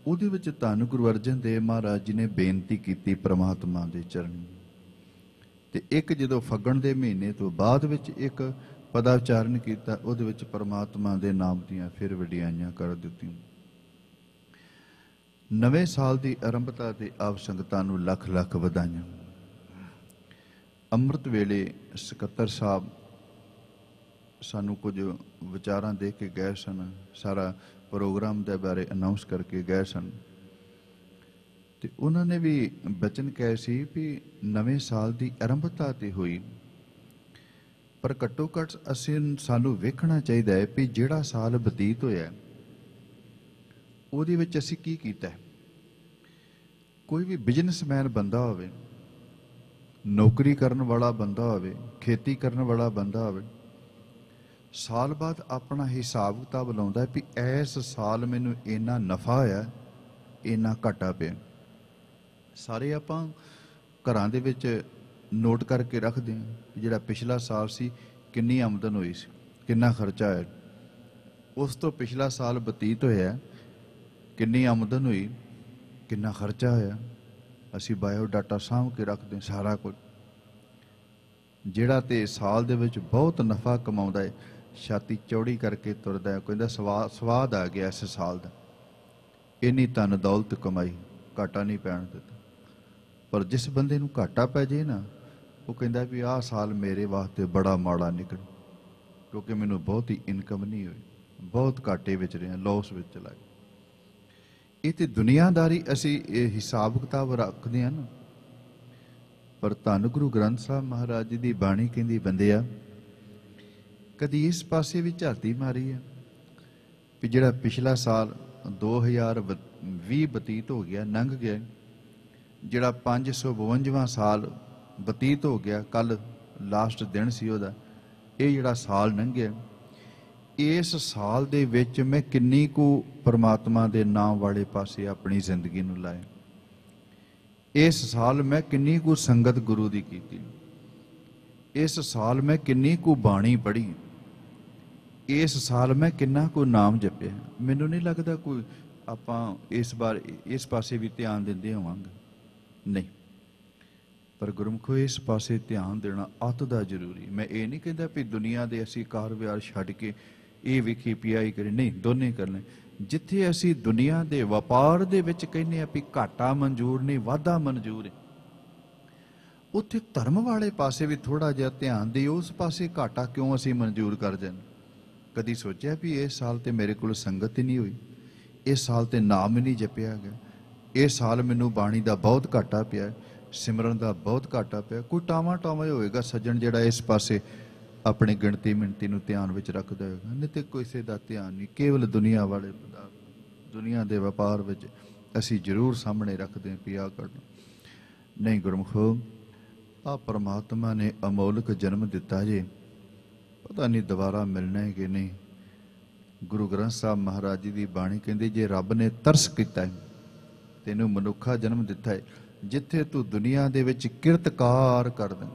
ਉਹਦੇ ਵਿੱਚ ਧੰਨ ਗੁਰੂ ਅਰਜਨ ਦੇਵ ਮਹਾਰਾਜ ਜੀ ਨੇ ਬੇਨਤੀ ਕੀਤੀ ਪ੍ਰਮਾਤਮਾ ਦੇ ਚਰਨ, ਤੇ ਇੱਕ ਜਦੋਂ ਫੱਗਣ ਦੇ ਮਹੀਨੇ ਤੋਂ ਬਾਅਦ ਵਿੱਚ ਇੱਕ ਪਦਾ ਉਚਾਰਨ ਕੀਤਾ, ਉਹਦੇ ਵਿੱਚ ਪ੍ਰਮਾਤਮਾ ਦੇ ਨਾਮ ਦੀਆਂ ਫਿਰ ਵਡਿਆਈਆਂ ਕਰ ਦਿੱਤੀਆਂ। ਨਵੇਂ ਸਾਲ ਦੀ ਆਰੰਭਤਾ ਤੇ ਆਪ ਸੰਗਤਾਂ ਨੂੰ ਲੱਖ ਲੱਖ ਵਧਾਈਆਂ। ਅੰਮ੍ਰਿਤ ਵੇਲੇ ਸਕੱਤਰ ਸਾਹਿਬ ਸਾਨੂੰ ਕੁਝ ਵਿਚਾਰਾਂ ਦੇ ਕੇ ਗਏ ਸਨ, ਸਾਰਾ ਪ੍ਰੋਗਰਾਮ ਦੇ ਬਾਰੇ ਅਨਾਉਂਸ ਕਰਕੇ ਗਏ ਸਨ, ਤੇ ਉਹਨਾਂ ਨੇ ਵੀ ਬਚਨ ਕਹੇ ਸੀ ਵੀ ਨਵੇਂ ਸਾਲ ਦੀ ਆਰੰਭਤਾ ਤੇ ਹੋਈ, ਪਰ ਘੱਟੋ ਘੱਟ ਸਾਨੂੰ ਵੇਖਣਾ ਚਾਹੀਦਾ ਹੈ ਵੀ ਜਿਹੜਾ ਸਾਲ ਬਤੀਤ ਹੋਇਆ ਉਹਦੇ ਵਿੱਚ ਅਸੀਂ ਕੀ ਕੀਤਾ ਹੈ। ਕੋਈ ਵੀ ਬਿਜ਼ਨਸਮੈਨ ਬੰਦਾ ਹੋਵੇ, ਨੌਕਰੀ ਕਰਨ ਵਾਲਾ ਬੰਦਾ ਹੋਵੇ, ਖੇਤੀ ਕਰਨ ਵਾਲਾ ਬੰਦਾ ਹੋਵੇ, ਸਾਲ ਬਾਅਦ ਆਪਣਾ ਹਿਸਾਬ ਕਿਤਾਬ ਲਾਉਂਦਾ ਵੀ ਇਸ ਸਾਲ ਮੈਨੂੰ ਇੰਨਾ ਨਫਾ ਹੋਇਆ, ਇੰਨਾ ਘਾਟਾ ਪਿਆ। ਸਾਰੇ ਆਪਾਂ ਘਰਾਂ ਦੇ ਵਿੱਚ ਨੋਟ ਕਰਕੇ ਰੱਖਦੇ ਹਾਂ ਕਿ ਜਿਹੜਾ ਪਿਛਲਾ ਸਾਲ ਸੀ ਕਿੰਨੀ ਆਮਦਨ ਹੋਈ ਸੀ, ਕਿੰਨਾ ਖਰਚਾ ਹੋਇਆ, ਉਸ ਤੋਂ ਪਿਛਲਾ ਸਾਲ ਬਤੀਤ ਹੋਇਆ ਕਿੰਨੀ ਆਮਦਨ ਹੋਈ, ਕਿੰਨਾ ਖਰਚਾ ਹੋਇਆ। ਅਸੀਂ ਬਾਇਓ ਡਾਟਾ ਸਾਂਭ ਕੇ ਰੱਖਦੇ ਸਾਰਾ ਕੁਝ। ਜਿਹੜਾ ਤੇ ਸਾਲ ਦੇ ਵਿੱਚ ਬਹੁਤ ਨਫਾ ਕਮਾਉਂਦਾ ਹੈ, ਛਾਤੀ ਚੌੜੀ ਕਰਕੇ ਤੁਰਦਾ ਹੈ, ਕਹਿੰਦਾ ਸਵਾਦ ਆ ਗਿਆ ਇਸ ਸਾਲ ਦਾ, ਇੰਨੀ ਧਨ ਦੌਲਤ ਕਮਾਈ, ਘਾਟਾ ਨਹੀਂ ਪੈਣ ਦਿੱਤਾ। ਪਰ ਜਿਸ ਬੰਦੇ ਨੂੰ ਘਾਟਾ ਪੈ ਜੇ ਨਾ, ਉਹ ਕਹਿੰਦਾ ਵੀ ਆਹ ਸਾਲ ਮੇਰੇ ਵਾਸਤੇ ਬੜਾ ਮਾੜਾ ਨਿਕਲ, ਕਿਉਂਕਿ ਮੈਨੂੰ ਬਹੁਤੀ ਇਨਕਮ ਨਹੀਂ ਹੋਈ, ਬਹੁਤ ਘਾਟੇ ਵਿੱਚ ਰਿਹਾ, ਲੋਸ ਵਿੱਚ ਚਲਾ ਗਿਆ। ਇਹ ਤੇ ਦੁਨੀਆਦਾਰੀ ਅਸੀਂ ਇਹ ਹਿਸਾਬ ਕਿਤਾਬ ਰੱਖਦੇ ਹਾਂ ਨਾ, ਪਰ ਧੰਨ ਗੁਰੂ ਗ੍ਰੰਥ ਸਾਹਿਬ ਮਹਾਰਾਜ ਜੀ ਦੀ ਬਾਣੀ ਕਹਿੰਦੀ ਬੰਦਿਆ, ਕਦੀ ਇਸ ਪਾਸੇ ਵੀ ਝਾਤੀ ਮਾਰੀ ਹੈ ਵੀ ਜਿਹੜਾ ਪਿਛਲਾ ਸਾਲ 2020 ਬਤੀਤ ਹੋ ਗਿਆ, ਲੰਘ ਗਿਆ, ਜਿਹੜਾ 552ਵਾਂ ਸਾਲ ਬਤੀਤ ਹੋ ਗਿਆ, ਕੱਲ ਲਾਸਟ ਦਿਨ ਸੀ ਉਹਦਾ, ਇਹ ਜਿਹੜਾ ਸਾਲ ਲੰਘਿਆ, ਇਸ ਸਾਲ ਦੇ ਵਿੱਚ ਮੈਂ ਕਿੰਨੀ ਕੁ ਪਰਮਾਤਮਾ ਦੇ ਨਾਮ ਵਾਲੇ ਪਾਸੇ ਆਪਣੀ ਜ਼ਿੰਦਗੀ ਨੂੰ ਲਾਇਆ, ਇਸ ਸਾਲ ਮੈਂ ਕਿੰਨੀ ਕੁ ਸੰਗਤ ਗੁਰੂ ਦੀ ਕੀਤੀ, ਇਸ ਸਾਲ ਮੈਂ ਕਿੰਨੀ ਕੁ ਬਾਣੀ ਪੜ੍ਹੀ, ਇਸ ਸਾਲ ਮੈਂ ਕਿੰਨਾ ਕੁ ਨਾਮ ਜਪਿਆ। ਮੈਨੂੰ ਨਹੀਂ ਲੱਗਦਾ ਕੋਈ ਆਪਾਂ ਇਸ ਪਾਸੇ ਵੀ ਧਿਆਨ ਦਿੰਦੇ ਹੋਵਾਂਗੇ, ਨਹੀਂ। ਪਰ ਗੁਰਮੁਖੋ ਇਸ ਪਾਸੇ ਧਿਆਨ ਦੇਣਾ ਅਤ ਦਾ ਜ਼ਰੂਰੀ। ਮੈਂ ਇਹ ਨਹੀਂ ਕਹਿੰਦਾ ਵੀ ਦੁਨੀਆ ਦੇ ਅਸੀਂ ਕਾਰ ਵਿਹਾਰ ਛੱਡ ਕੇ ਇਹ ਵੇਖੀ ਪਿਆਈ ਕਰੇ, ਨਹੀਂ, ਦੋਨੇ ਕਰਨੇ। ਜਿੱਥੇ ਅਸੀਂ ਦੁਨੀਆ ਦੇ ਵਪਾਰ ਦੇ ਵਿੱਚ ਕਹਿੰਦੇ ਆ ਵੀ ਘਾਟਾ ਮਨਜ਼ੂਰ ਨਹੀਂ, ਵਾਧਾ ਮਨਜ਼ੂਰ ਹੈ, ਉੱਥੇ ਧਰਮ ਵਾਲੇ ਪਾਸੇ ਵੀ ਥੋੜਾ ਜਿਹਾ ਧਿਆਨ ਦਿਓ। ਉਸ ਪਾਸੇ ਘਾਟਾ ਕਿਉਂ ਅਸੀਂ ਮਨਜ਼ੂਰ ਕਰ ਜਾਂਦੇ? ਕਦੀ ਸੋਚਿਆ ਵੀ ਇਸ ਸਾਲ ਤੇ ਮੇਰੇ ਕੋਲ ਸੰਗਤ ਹੀ ਨਹੀਂ ਹੋਈ, ਇਸ ਸਾਲ ਤੇ ਨਾਮ ਹੀ ਨਹੀਂ ਜਪਿਆ ਗਿਆ, ਇਸ ਸਾਲ ਮੈਨੂੰ ਬਾਣੀ ਦਾ ਬਹੁਤ ਘਾਟਾ ਪਿਆ, ਸਿਮਰਨ ਦਾ ਬਹੁਤ ਘਾਟਾ ਪਿਆ। ਕੋਈ ਟਾਵਾਂ ਹੋਏਗਾ ਸੱਜਣ ਜਿਹੜਾ ਇਸ ਪਾਸੇ ਆਪਣੀ ਗਿਣਤੀ ਮਿਣਤੀ ਨੂੰ ਧਿਆਨ ਵਿੱਚ ਰੱਖਦਾ ਹੋਏਗਾ, ਨਹੀਂ ਤੇ ਕਿਸੇ ਦਾ ਧਿਆਨ ਨਹੀਂ। ਕੇਵਲ ਦੁਨੀਆ ਵਾਲੇ ਪਦਾਰਥ, ਦੁਨੀਆ ਦੇ ਵਪਾਰ ਵਿੱਚ ਅਸੀਂ ਜ਼ਰੂਰ ਸਾਹਮਣੇ ਰੱਖਦੇ ਹਾਂ ਵੀ ਆਹ ਕਰਨਾ। ਨਹੀਂ ਗੁਰਮੁਖੋ, ਆਹ ਪਰਮਾਤਮਾ ਨੇ ਅਮੋਲਕ ਜਨਮ ਦਿੱਤਾ ਜੇ, ਪਤਾ ਨਹੀਂ ਦੁਬਾਰਾ ਮਿਲਣਾ ਹੈ ਕਿ ਨਹੀਂ। ਗੁਰੂ ਗ੍ਰੰਥ ਸਾਹਿਬ ਮਹਾਰਾਜ ਜੀ ਦੀ ਬਾਣੀ ਕਹਿੰਦੀ, ਜੇ ਰੱਬ ਨੇ ਤਰਸ ਕੀਤਾ ਹੈ, ਤੈਨੂੰ ਮਨੁੱਖਾ ਜਨਮ ਦਿੱਤਾ ਹੈ, ਜਿੱਥੇ ਤੂੰ ਦੁਨੀਆ ਦੇ ਵਿੱਚ ਕਿਰਤਕਾਰ ਕਰਦਾ,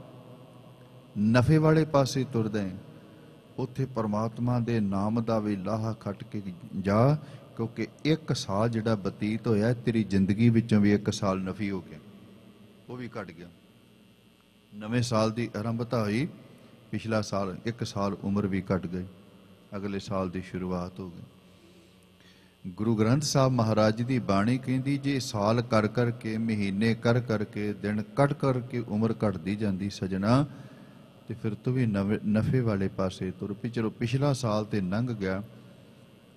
ਨਫੇ ਵਾਲੇ ਪਾਸੇ ਤੁਰਦਾ ਹੈ, ਉੱਥੇ ਪਰਮਾਤਮਾ ਦੇ ਨਾਮ ਦਾ ਵੀ ਲਾਹਾ ਖੱਟ ਕੇ ਜਾ, ਕਿਉਂਕਿ ਇੱਕ ਸਾਲ ਜਿਹੜਾ ਬਤੀਤ ਹੋਇਆ ਤੇਰੀ ਜ਼ਿੰਦਗੀ ਵਿੱਚੋਂ ਵੀ ਇੱਕ ਸਾਲ ਨਫੀ ਹੋ ਗਿਆ, ਉਹ ਵੀ ਘਟ ਗਿਆ। ਨਵੇਂ ਸਾਲ ਦੀ ਆਰੰਭਤਾ ਹੋਈ, ਪਿਛਲਾ ਸਾਲ ਇੱਕ ਸਾਲ ਉਮਰ ਵੀ ਘਟ ਗਈ, ਅਗਲੇ ਸਾਲ ਦੀ ਸ਼ੁਰੂਆਤ ਹੋ ਗਈ। ਗੁਰੂ ਗ੍ਰੰਥ ਸਾਹਿਬ ਮਹਾਰਾਜ ਜੀ ਦੀ ਬਾਣੀ ਕਹਿੰਦੀ, ਜੇ ਸਾਲ ਕਰ ਕਰਕੇ, ਮਹੀਨੇ ਕਰ ਕਰਕੇ, ਦਿਨ ਕੱਟ ਕਰਕੇ ਉਮਰ ਘਟਦੀ ਜਾਂਦੀ ਸਜਣਾ, ਤੇ ਫਿਰ ਤੂੰ ਵੀ ਨਫੇ ਵਾਲੇ ਪਾਸੇ ਤੁਰ ਪਈ। ਚਲੋ ਪਿਛਲਾ ਸਾਲ ਤੇ ਲੰਘ ਗਿਆ,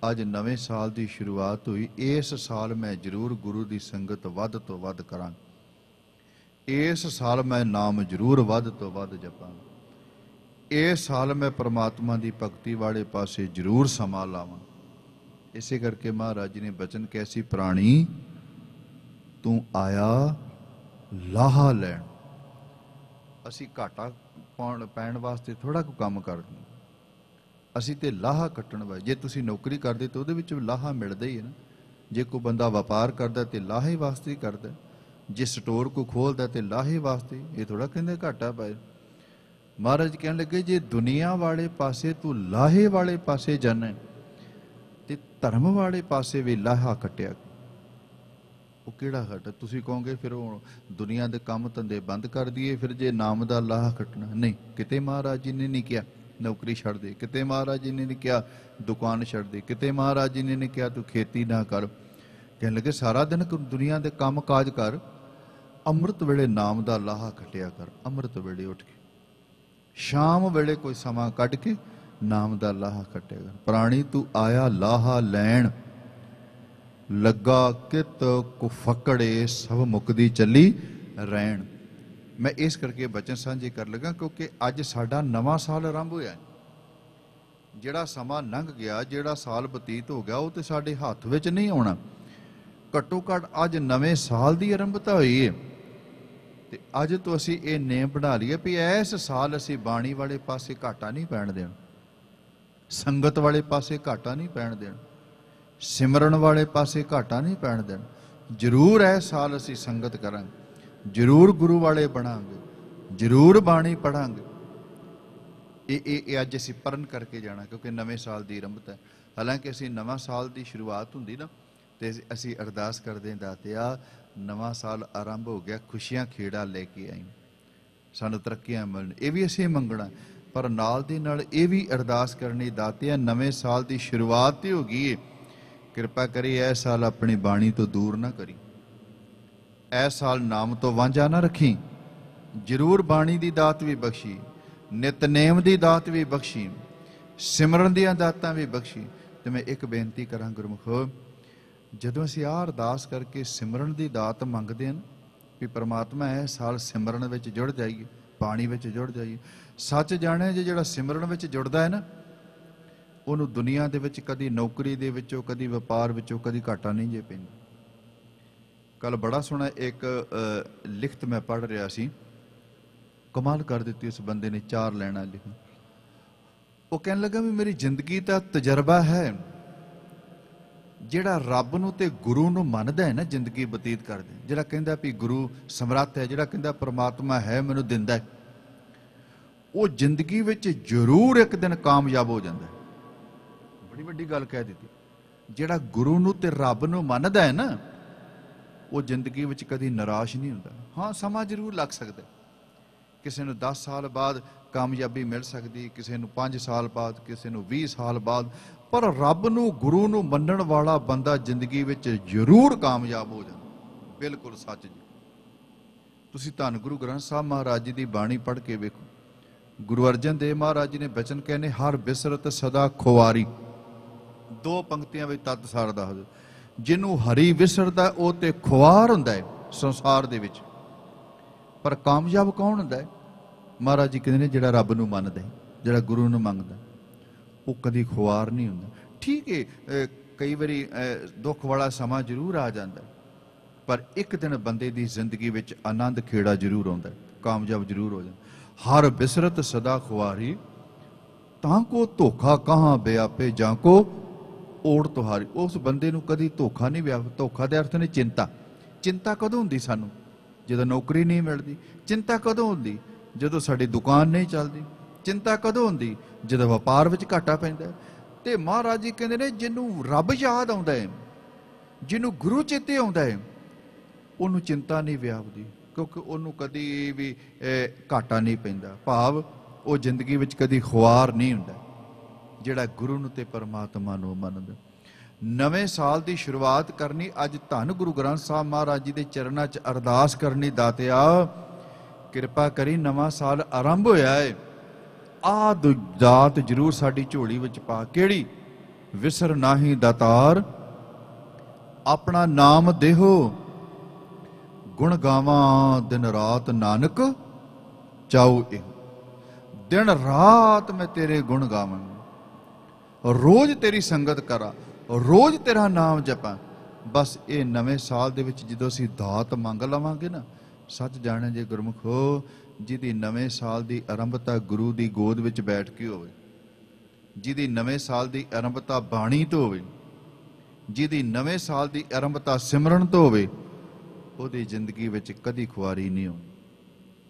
ਅੱਜ ਨਵੇਂ ਸਾਲ ਦੀ ਸ਼ੁਰੂਆਤ ਹੋਈ। ਇਸ ਸਾਲ ਮੈਂ ਜ਼ਰੂਰ ਗੁਰੂ ਦੀ ਸੰਗਤ ਵੱਧ ਤੋਂ ਵੱਧ ਕਰਾਂ, ਇਸ ਸਾਲ ਮੈਂ ਨਾਮ ਜ਼ਰੂਰ ਵੱਧ ਤੋਂ ਵੱਧ ਜਪਾਂ। ਇਸ ਸਾਲ ਮੈਂ ਪ੍ਰਮਾਤਮਾ ਦੀ ਭਗਤੀ ਵਾਲੇ ਪਾਸੇ ਜ਼ਰੂਰ ਸਮਾਂ ਲਾਵਾਂ। ਇਸੇ ਕਰਕੇ ਮਹਾਰਾਜ ਜੀ ਨੇ ਬਚਨ ਕਿਹਾ ਸੀ, ਪ੍ਰਾਣੀ ਤੂੰ ਆਇਆ ਲਾਹਾ ਲੈਣ। ਅਸੀਂ ਘਾਟਾ ਪੈਣ ਵਾਸਤੇ ਥੋੜਾ ਕੁ ਕੰਮ ਕਰਦੇ, ਅਸੀਂ ਤੇ ਲਾਹਾ ਕੱਟਣ ਵਾਸਤੇ। ਜੇ ਤੁਸੀਂ ਨੌਕਰੀ ਕਰਦੇ ਤਾਂ ਉਹਦੇ ਵਿੱਚ ਲਾਹਾ ਮਿਲਦਾ ਹੀ ਹੈ ਨਾ। ਜੇ ਕੋਈ ਬੰਦਾ ਵਪਾਰ ਕਰਦਾ ਤੇ ਲਾਹੇ ਵਾਸਤੇ ਹੀ ਕਰਦਾ, ਜੇ ਸਟੋਰ ਕੋ ਖੋਲਦਾ ਤੇ ਲਾਹੇ ਵਾਸਤੇ। ਇਹ ਥੋੜਾ ਕਹਿੰਦੇ ਘਾਟਾ ਪਏ। ਮਹਾਰਾਜ ਕਹਿਣ ਲੱਗੇ, ਜੇ ਦੁਨੀਆ ਵਾਲੇ ਪਾਸੇ ਤੂੰ ਲਾਹੇ ਵਾਲੇ ਪਾਸੇ ਜਾਣਾ ਤੇ ਧਰਮ ਵਾਲੇ ਪਾਸੇ ਵੀ ਲਾਹਾ ਕੱਟਿਆ। ਉਹ ਕਿਹੜਾ ਘਾਟਾ? ਤੁਸੀਂ ਕਹੋਗੇ ਫਿਰ ਉਹ ਦੁਨੀਆ ਦੇ ਕੰਮ ਧੰਦੇ ਬੰਦ ਕਰ ਦਈਏ, ਫਿਰ ਜੇ ਨਾਮ ਦਾ ਲਾਹਾ ਕੱਟਣਾ। ਨਹੀਂ, ਕਿਤੇ ਮਹਾਰਾਜ ਜੀ ਨੇ ਨਹੀਂ ਕਿਹਾ ਨੌਕਰੀ ਛੱਡ ਦੇ, ਕਿਤੇ ਮਹਾਰਾਜ ਜੀ ਨੇ ਨਹੀਂ ਕਿਹਾ ਦੁਕਾਨ ਛੱਡ ਦੇ, ਕਿਤੇ ਮਹਾਰਾਜ ਜੀ ਨੇ ਨਹੀਂ ਕਿਹਾ ਤੂੰ ਖੇਤੀ ਨਾ ਕਰ। ਕਹਿਣ ਲੱਗੇ ਸਾਰਾ ਦਿਨ ਦੁਨੀਆ ਦੇ ਕੰਮ ਕਾਜ ਕਰ, ਅੰਮ੍ਰਿਤ ਵੇਲੇ ਨਾਮ ਦਾ ਲਾਹਾ ਕੱਟਿਆ ਕਰ। ਅੰਮ੍ਰਿਤ ਵੇਲੇ ਉੱਠ ਕੇ ਸ਼ਾਮ ਵੇਲੇ ਕੋਈ ਸਮਾਂ ਕੱਢ ਕੇ ਨਾਮ ਦਾ ਲਾਹਾ ਕੱਟਿਆ ਕਰ। ਪ੍ਰਾਣੀ ਤੂੰ ਆਇਆ ਲਾਹਾ ਲੈਣ, ਲੱਗਾ ਕਿਤ ਕੋ ਫਕੜੇ ਸਭ ਮੁਕਦੀ ਚੱਲੀ ਰਹਿਣ। ਮੈਂ ਇਸ ਕਰਕੇ ਬਚਨ ਸਾਂਝੇ ਕਰ ਲੱਗਾ ਕਿਉਂਕਿ ਅੱਜ ਸਾਡਾ ਨਵਾਂ ਸਾਲ ਆਰੰਭ ਹੋਇਆ। ਜਿਹੜਾ ਸਮਾਂ ਲੰਘ ਗਿਆ, ਜਿਹੜਾ ਸਾਲ ਬਤੀਤ ਹੋ ਗਿਆ, ਉਹ ਤੇ ਸਾਡੇ ਹੱਥ ਵਿੱਚ ਨਹੀਂ ਆਉਣਾ। ਘੱਟੋ ਘੱਟ ਅੱਜ ਨਵੇਂ ਸਾਲ ਦੀ ਆਰੰਭਤਾ ਹੋਈ ਹੈ ਤੇ ਅੱਜ ਤੋਂ ਅਸੀਂ ਇਹ ਨੇਮ ਬਣਾ ਲਈਏ ਵੀ ਇਸ ਸਾਲ ਅਸੀਂ ਬਾਣੀ ਵਾਲੇ ਪਾਸੇ ਘਾਟਾ ਨਹੀਂ ਪੈਣ ਦੇਣਾ, ਸੰਗਤ ਵਾਲੇ ਪਾਸੇ ਘਾਟਾ ਨਹੀਂ ਪੈਣ ਦੇਣਾ, ਸਿਮਰਨ ਵਾਲੇ ਪਾਸੇ ਘਾਟਾ ਨਹੀਂ ਪੈਣ ਦੇਣਾ। ਜ਼ਰੂਰ ਇਸ ਸਾਲ ਅਸੀਂ ਸੰਗਤ ਕਰਾਂਗੇ, ਜ਼ਰੂਰ ਗੁਰੂ ਵਾਲੇ ਬਣਾਂਗੇ, ਜ਼ਰੂਰ ਬਾਣੀ ਪੜਾਂਗੇ। ਇਹ ਅੱਜ ਅਸੀਂ ਪਰਨ ਕਰਕੇ ਜਾਣਾ ਕਿਉਂਕਿ ਨਵੇਂ ਸਾਲ ਦੀ ਆਰੰਭਤਾ ਹੈ। ਹਾਲਾਂਕਿ ਅਸੀਂ ਨਵਾਂ ਸਾਲ ਦੀ ਸ਼ੁਰੂਆਤ ਹੁੰਦੀ ਨਾ ਤੇ ਅਸੀਂ ਅਰਦਾਸ ਕਰਦੇ ਹਾਂ, ਦਾਤਿਆ ਨਵਾਂ ਸਾਲ ਆਰੰਭ ਹੋ ਗਿਆ, ਖੁਸ਼ੀਆਂ ਖੇੜਾ ਲੈ ਕੇ ਆਈ, ਸਾਨੂੰ ਤਰੱਕੀਆਂ ਮਿਲਣ। ਇਹ ਵੀ ਅਸੀਂ ਮੰਗਣਾ, ਪਰ ਨਾਲ ਦੇ ਨਾਲ ਇਹ ਵੀ ਅਰਦਾਸ ਕਰਨੀ, ਦਾਤਿਆ ਨਵੇਂ ਸਾਲ ਦੀ ਸ਼ੁਰੂਆਤ ਤੇ ਹੋ ਗਈ ਹੈ, ਕਿਰਪਾ ਕਰੀ ਇਸ ਸਾਲ ਆਪਣੀ ਬਾਣੀ ਤੋਂ ਦੂਰ ਨਾ ਕਰੀ, ਇਸ ਸਾਲ ਨਾਮ ਤੋਂ ਵਾਂਝਾ ਨਾ ਰੱਖੀ। ਜ਼ਰੂਰ ਬਾਣੀ ਦੀ ਦਾਤ ਵੀ ਬਖਸ਼ੀ, ਨਿਤਨੇਮ ਦੀ ਦਾਤ ਵੀ ਬਖਸ਼ੀ, ਸਿਮਰਨ ਦੀਆਂ ਦਾਤਾਂ ਵੀ ਬਖਸ਼ੀ। ਤੇ ਮੈਂ ਇੱਕ ਬੇਨਤੀ ਕਰਾਂ ਗੁਰਮੁਖੋ, ਜਦੋਂ ਅਸੀਂ ਆਹ ਅਰਦਾਸ ਕਰਕੇ ਸਿਮਰਨ ਦੀ ਦਾਤ ਮੰਗਦੇ ਹਾਂ ਵੀ ਪ੍ਰਮਾਤਮਾ ਇਸ ਸਾਲ ਸਿਮਰਨ ਵਿੱਚ ਜੁੜ ਜਾਈਏ, ਬਾਣੀ ਵਿੱਚ ਜੁੜ ਜਾਈਏ। ਸੱਚ ਜਾਣਿਆ ਜੇ ਜਿਹੜਾ ਸਿਮਰਨ ਵਿੱਚ ਜੁੜਦਾ ਹੈ ਨਾ, ਉਹਨੂੰ ਦੁਨੀਆ ਦੇ ਵਿੱਚ ਕਦੀ ਨੌਕਰੀ ਦੇ ਵਿੱਚੋਂ, ਕਦੀ ਵਪਾਰ ਵਿੱਚੋਂ ਕਦੀ ਘਾਟਾ ਨਹੀਂ ਜੇ ਪੈਂਦਾ। ਕੱਲ ਬੜਾ ਸੋਹਣਾ ਇੱਕ ਲਿਖਤ ਮੈਂ ਪੜ੍ਹ ਰਿਹਾ ਸੀ, ਕਮਾਲ ਕਰ ਦਿੱਤੀ ਉਸ ਬੰਦੇ ਨੇ, 4 ਲਾਈਨਾਂ ਲਿਖੀਆਂ। ਉਹ ਕਹਿਣ ਲੱਗਾ ਵੀ ਮੇਰੀ ਜ਼ਿੰਦਗੀ ਦਾ ਤਜਰਬਾ ਹੈ, ਜਿਹੜਾ ਰੱਬ ਨੂੰ ਤੇ ਗੁਰੂ ਨੂੰ ਮੰਨਦਾ ਹੈ ਨਾ, ਜ਼ਿੰਦਗੀ ਬਤੀਤ ਕਰਦੇ, ਜਿਹੜਾ ਕਹਿੰਦਾ ਵੀ ਗੁਰੂ ਸਮਰੱਥ ਹੈ, ਜਿਹੜਾ ਕਹਿੰਦਾ ਪ੍ਰਮਾਤਮਾ ਹੈ ਮੈਨੂੰ ਦਿੰਦਾ, ਉਹ ਜ਼ਿੰਦਗੀ ਵਿੱਚ ਜ਼ਰੂਰ ਇੱਕ ਦਿਨ ਕਾਮਯਾਬ ਹੋ ਜਾਂਦਾ। ਬੜੀ ਵੱਡੀ ਗੱਲ ਕਹਿ ਦਿੱਤੀ। ਜਿਹੜਾ ਗੁਰੂ ਨੂੰ ਤੇ ਰੱਬ ਨੂੰ ਮੰਨਦਾ ਹੈ ਨਾ, ਉਹ ਜ਼ਿੰਦਗੀ ਵਿੱਚ ਕਦੀ ਨਿਰਾਸ਼ ਨਹੀਂ ਹੁੰਦਾ। ਹਾਂ, ਸਮਾਂ ਜ਼ਰੂਰ ਲੱਗ ਸਕਦਾ, ਕਿਸੇ ਨੂੰ 10 ਸਾਲ ਬਾਅਦ ਕਾਮਯਾਬੀ ਮਿਲ ਸਕਦੀ, ਕਿਸੇ ਨੂੰ 5 ਸਾਲ ਬਾਅਦ, ਕਿਸੇ ਨੂੰ 20 ਸਾਲ ਬਾਅਦ, ਪਰ ਰੱਬ ਨੂੰ ਗੁਰੂ ਨੂੰ ਮੰਨਣ ਵਾਲਾ ਬੰਦਾ ਜ਼ਿੰਦਗੀ ਵਿੱਚ ਜ਼ਰੂਰ ਕਾਮਯਾਬ ਹੋ ਜਾਂਦਾ। ਬਿਲਕੁਲ ਸੱਚ ਜੀ। ਤੁਸੀਂ ਧੰਨ ਗੁਰੂ ਗ੍ਰੰਥ ਸਾਹਿਬ ਮਹਾਰਾਜ ਜੀ ਦੀ ਬਾਣੀ ਪੜ੍ਹ ਕੇ ਵੇਖੋ। ਗੁਰੂ ਅਰਜਨ ਦੇਵ ਮਹਾਰਾਜ ਜੀ ਨੇ ਬਚਨ ਕਹਿੰਦੇ, ਹਰ ਬਿਸਰਤ ਸਦਾ ਖੁਆਰੀ। 2 ਪੰਕਤੀਆਂ ਵਿੱਚ ਤੱਤ ਸਾਰ ਦੱਸ ਦਿਓ। ਜਿਹਨੂੰ ਹਰੀ ਵਿਸਰਦਾ ਉਹ ਤੇ ਖੁਆਰ ਹੁੰਦਾ ਹੈ ਸੰਸਾਰ ਦੇ ਵਿੱਚ, ਪਰ ਕਾਮਯਾਬ ਕੌਣ ਹੁੰਦਾ ਹੈ? ਮਹਾਰਾਜ ਜੀ ਕਹਿੰਦੇ ਨੇ ਜਿਹੜਾ ਰੱਬ ਨੂੰ ਮੰਨਦਾ, ਜਿਹੜਾ ਗੁਰੂ ਨੂੰ ਮੰਗਦਾ, ਉਹ ਕਦੀ ਖੁਆਰ ਨਹੀਂ ਹੁੰਦਾ। ਠੀਕ ਹੈ, ਕਈ ਵਾਰੀ ਦੁੱਖ ਵਾਲਾ ਸਮਾਂ ਜ਼ਰੂਰ ਆ ਜਾਂਦਾ, ਪਰ ਇੱਕ ਦਿਨ ਬੰਦੇ ਦੀ ਜ਼ਿੰਦਗੀ ਵਿੱਚ ਆਨੰਦ ਖੇੜਾ ਜ਼ਰੂਰ ਆਉਂਦਾ, ਕਾਮਯਾਬ ਜ਼ਰੂਰ ਹੋ ਜਾਂਦਾ। ਹਰ ਬਿਸਰਤ ਸਦਾ ਖੁਆਰੀ, ਤਾਂ ਕੋ ਧੋਖਾ ਕਹਾਂ ਬਿਆਪੇ, ਜਾਂ ਕੋ ਓੜ ਤੁਹਾਰੀ। ਉਸ ਬੰਦੇ ਨੂੰ ਕਦੀ ਧੋਖਾ ਨਹੀਂ ਵਿਆਪ। ਧੋਖਾ ਦੇ ਅਰਥ ਨੇ ਚਿੰਤਾ। ਚਿੰਤਾ ਕਦੋਂ ਹੁੰਦੀ ਸਾਨੂੰ? ਜਦੋਂ ਨੌਕਰੀ ਨਹੀਂ ਮਿਲਦੀ। ਚਿੰਤਾ ਕਦੋਂ ਹੁੰਦੀ? ਜਦੋਂ ਸਾਡੀ ਦੁਕਾਨ ਨਹੀਂ ਚੱਲਦੀ। ਚਿੰਤਾ ਕਦੋਂ ਹੁੰਦੀ? ਜਦੋਂ ਵਪਾਰ ਵਿੱਚ ਘਾਟਾ ਪੈਂਦਾ। ਤੇ ਮਹਾਰਾਜ ਜੀ ਕਹਿੰਦੇ ਨੇ, ਜਿਹਨੂੰ ਰੱਬ ਯਾਦ ਆਉਂਦਾ ਹੈ, ਜਿਹਨੂੰ ਗੁਰੂ ਚੇਤੇ ਆਉਂਦਾ ਹੈ, ਉਹਨੂੰ ਚਿੰਤਾ ਨਹੀਂ ਵਿਆਪਦੀ, ਕਿਉਂਕਿ ਉਹਨੂੰ ਕਦੀ ਵੀ ਘਾਟਾ ਨਹੀਂ ਪੈਂਦਾ। ਭਾਵ ਉਹ ਜ਼ਿੰਦਗੀ ਵਿੱਚ ਕਦੀ ਖੁਆਰ ਨਹੀਂ ਹੁੰਦਾ, ਜਿਹੜਾ ਗੁਰੂ ਨੂੰ ਤੇ ਪਰਮਾਤਮਾ ਨੂੰ ਮੰਨਦਾ। ਨਵੇਂ ਸਾਲ ਦੀ ਸ਼ੁਰੂਆਤ ਕਰਨੀ, ਅੱਜ ਧੰਨ ਗੁਰੂ ਗ੍ਰੰਥ ਸਾਹਿਬ ਮਹਾਰਾਜ ਜੀ ਦੇ ਚਰਨਾਂ 'ਚ ਅਰਦਾਸ ਕਰਨੀ, ਦਾਤਿਆ ਕਿਰਪਾ ਕਰੀ ਨਵਾਂ ਸਾਲ ਆਰੰਭ ਹੋਇਆ ਹੈ, ਆਹ ਦਾਤ ਜ਼ਰੂਰ ਸਾਡੀ ਝੋਲੀ ਵਿੱਚ ਪਾ। ਕਿਹੜੀ? ਵਿਸਰ ਨਾਹੀ ਦਾਤਾਰ ਆਪਣਾ ਨਾਮ ਦੇਹੋ, ਗੁਣ ਗਾਵਾਂ ਦਿਨ ਰਾਤ ਨਾਨਕ ਚਾਉ ਇਹ। ਦਿਨ ਰਾਤ ਮੈਂ ਤੇਰੇ ਗੁਣ ਗਾਵਾਂ, ਰੋਜ਼ ਤੇਰੀ ਸੰਗਤ ਕਰਾਂ, ਰੋਜ਼ ਤੇਰਾ ਨਾਮ ਜਪਾਂ। ਬਸ ਇਹ ਨਵੇਂ ਸਾਲ ਦੇ ਵਿੱਚ ਜਦੋਂ ਅਸੀਂ ਦਾਤ ਮੰਗ ਲਵਾਂਗੇ ਨਾ, ਸੱਚ ਜਾਣੇ ਜੇ ਗੁਰਮੁਖੋ, ਜਿਹਦੀ ਨਵੇਂ ਸਾਲ ਦੀ ਆਰੰਭਤਾ ਗੁਰੂ ਦੀ ਗੋਦ ਵਿੱਚ ਬੈਠ ਕੇ ਹੋਵੇ, ਜਿਹਦੀ ਨਵੇਂ ਸਾਲ ਦੀ ਆਰੰਭਤਾ ਬਾਣੀ ਤੋਂ ਹੋਵੇ, ਜਿਹਦੀ ਨਵੇਂ ਸਾਲ ਦੀ ਆਰੰਭਤਾ ਸਿਮਰਨ ਤੋਂ ਹੋਵੇ, ਉਹਦੀ ਜ਼ਿੰਦਗੀ ਵਿੱਚ ਕਦੀ ਖੁਆਰੀ ਨਹੀਂ ਹੋਣੀ।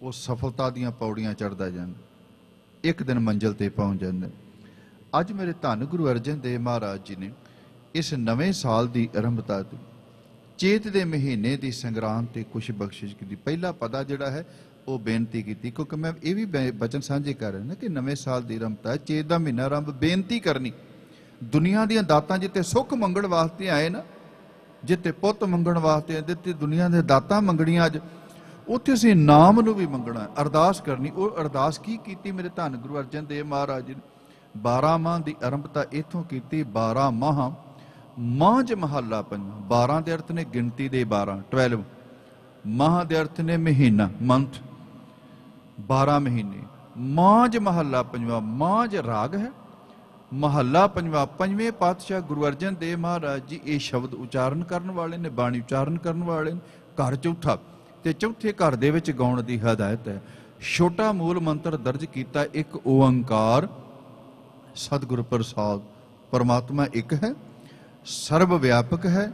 ਉਹ ਸਫਲਤਾ ਦੀਆਂ ਪੌੜੀਆਂ ਚੜ੍ਹਦਾ ਜਾਂਦਾ, ਇੱਕ ਦਿਨ ਮੰਜ਼ਿਲ ਤੇ ਪਹੁੰਚ ਜਾਂਦਾ। ਅੱਜ ਮੇਰੇ ਧੰਨ ਗੁਰੂ ਅਰਜਨ ਦੇਵ ਮਹਾਰਾਜ ਜੀ ਨੇ ਇਸ ਨਵੇਂ ਸਾਲ ਦੀ ਆਰੰਭਤਾ ਤੇ ਚੇਤ ਦੇ ਮਹੀਨੇ ਦੀ ਸੰਗਰਾਂਦ ਤੇ ਕੁਛ ਬਖਸ਼ਿਸ਼ ਕੀਤੀ। ਪਹਿਲਾ ਪਦਾ ਜਿਹੜਾ ਹੈ ਉਹ ਬੇਨਤੀ ਕੀਤੀ, ਕਿਉਂਕਿ ਮੈਂ ਇਹ ਵੀ ਬਚਨ ਸਾਂਝੇ ਕਰ ਰਿਹਾ ਨਾ ਕਿ ਨਵੇਂ ਸਾਲ ਦੀ ਆਰੰਭਤਾ ਹੈ, ਚੇਤ ਦਾ ਮਹੀਨਾ ਆਰੰਭ, ਬੇਨਤੀ ਕਰਨੀ। ਦੁਨੀਆ ਦੀਆਂ ਦਾਤਾਂ ਜਿੱਤੇ ਸੁੱਖ ਮੰਗਣ ਵਾਸਤੇ ਆਏ ਨਾ, ਜਿੱਤੇ ਪੁੱਤ ਮੰਗਣ ਵਾਸਤੇ, ਜਿੱਤੇ ਦੁਨੀਆ ਦੇ ਦਾਤਾਂ ਮੰਗਣੀਆਂ, ਅੱਜ ਉੱਥੇ ਅਸੀਂ ਨਾਮ ਨੂੰ ਵੀ ਮੰਗਣਾ, ਅਰਦਾਸ ਕਰਨੀ। ਉਹ ਅਰਦਾਸ ਕੀ ਕੀਤੀ ਮੇਰੇ ਧੰਨ ਗੁਰੂ ਅਰਜਨ ਦੇਵ ਮਹਾਰਾਜ ਜੀ ਨੇ? 12 ਮਾਹ ਦੀ ਆਰੰਭਤਾ ਇੱਥੋਂ ਕੀਤੀ। 12 ਮਾਹ, ਮਾਝ ਮਹੱਲਾ ਪੰਜਵਾਂ। 12 ਦੇ ਅਰਥ ਨੇ ਗਿਣਤੀ ਦੇ 12, 12। ਮਾਹ ਦੇ ਅਰਥ ਨੇ ਮਹੀਨਾ, ਮੰਥ, 12 ਮਹੀਨੇ। ਮਾਝ ਮਹੱਲਾ ਪੰਜਵਾਂ, ਮਾਝ ਰਾਗ ਹੈ, ਮਹੱਲਾ ਪੰਜਵਾਂ। ਪੰਜਵੇਂ ਪਾਤਸ਼ਾਹ ਗੁਰੂ ਅਰਜਨ ਦੇਵ ਮਹਾਰਾਜ ਜੀ ਇਹ ਸ਼ਬਦ ਉਚਾਰਨ ਕਰਨ ਵਾਲੇ ਨੇ, ਬਾਣੀ ਉਚਾਰਨ ਕਰਨ ਵਾਲੇ ਨੇ। ਘਰ ਚੌਥਾ, ਤੇ ਚੌਥੇ ਘਰ ਦੇ ਵਿੱਚ ਗਾਉਣ ਦੀ ਹਦਾਇਤ ਹੈ। ਛੋਟਾ ਮੂਲ ਮੰਤਰ ਦਰਜ ਕੀਤਾ, ਇੱਕ ਓੰਕਾਰ ਸਤਿਗੁਰ ਪ੍ਰਸਾਦ। ਪਰਮਾਤਮਾ ਇੱਕ ਹੈ, ਸਰਬ ਵਿਆਪਕ ਹੈ,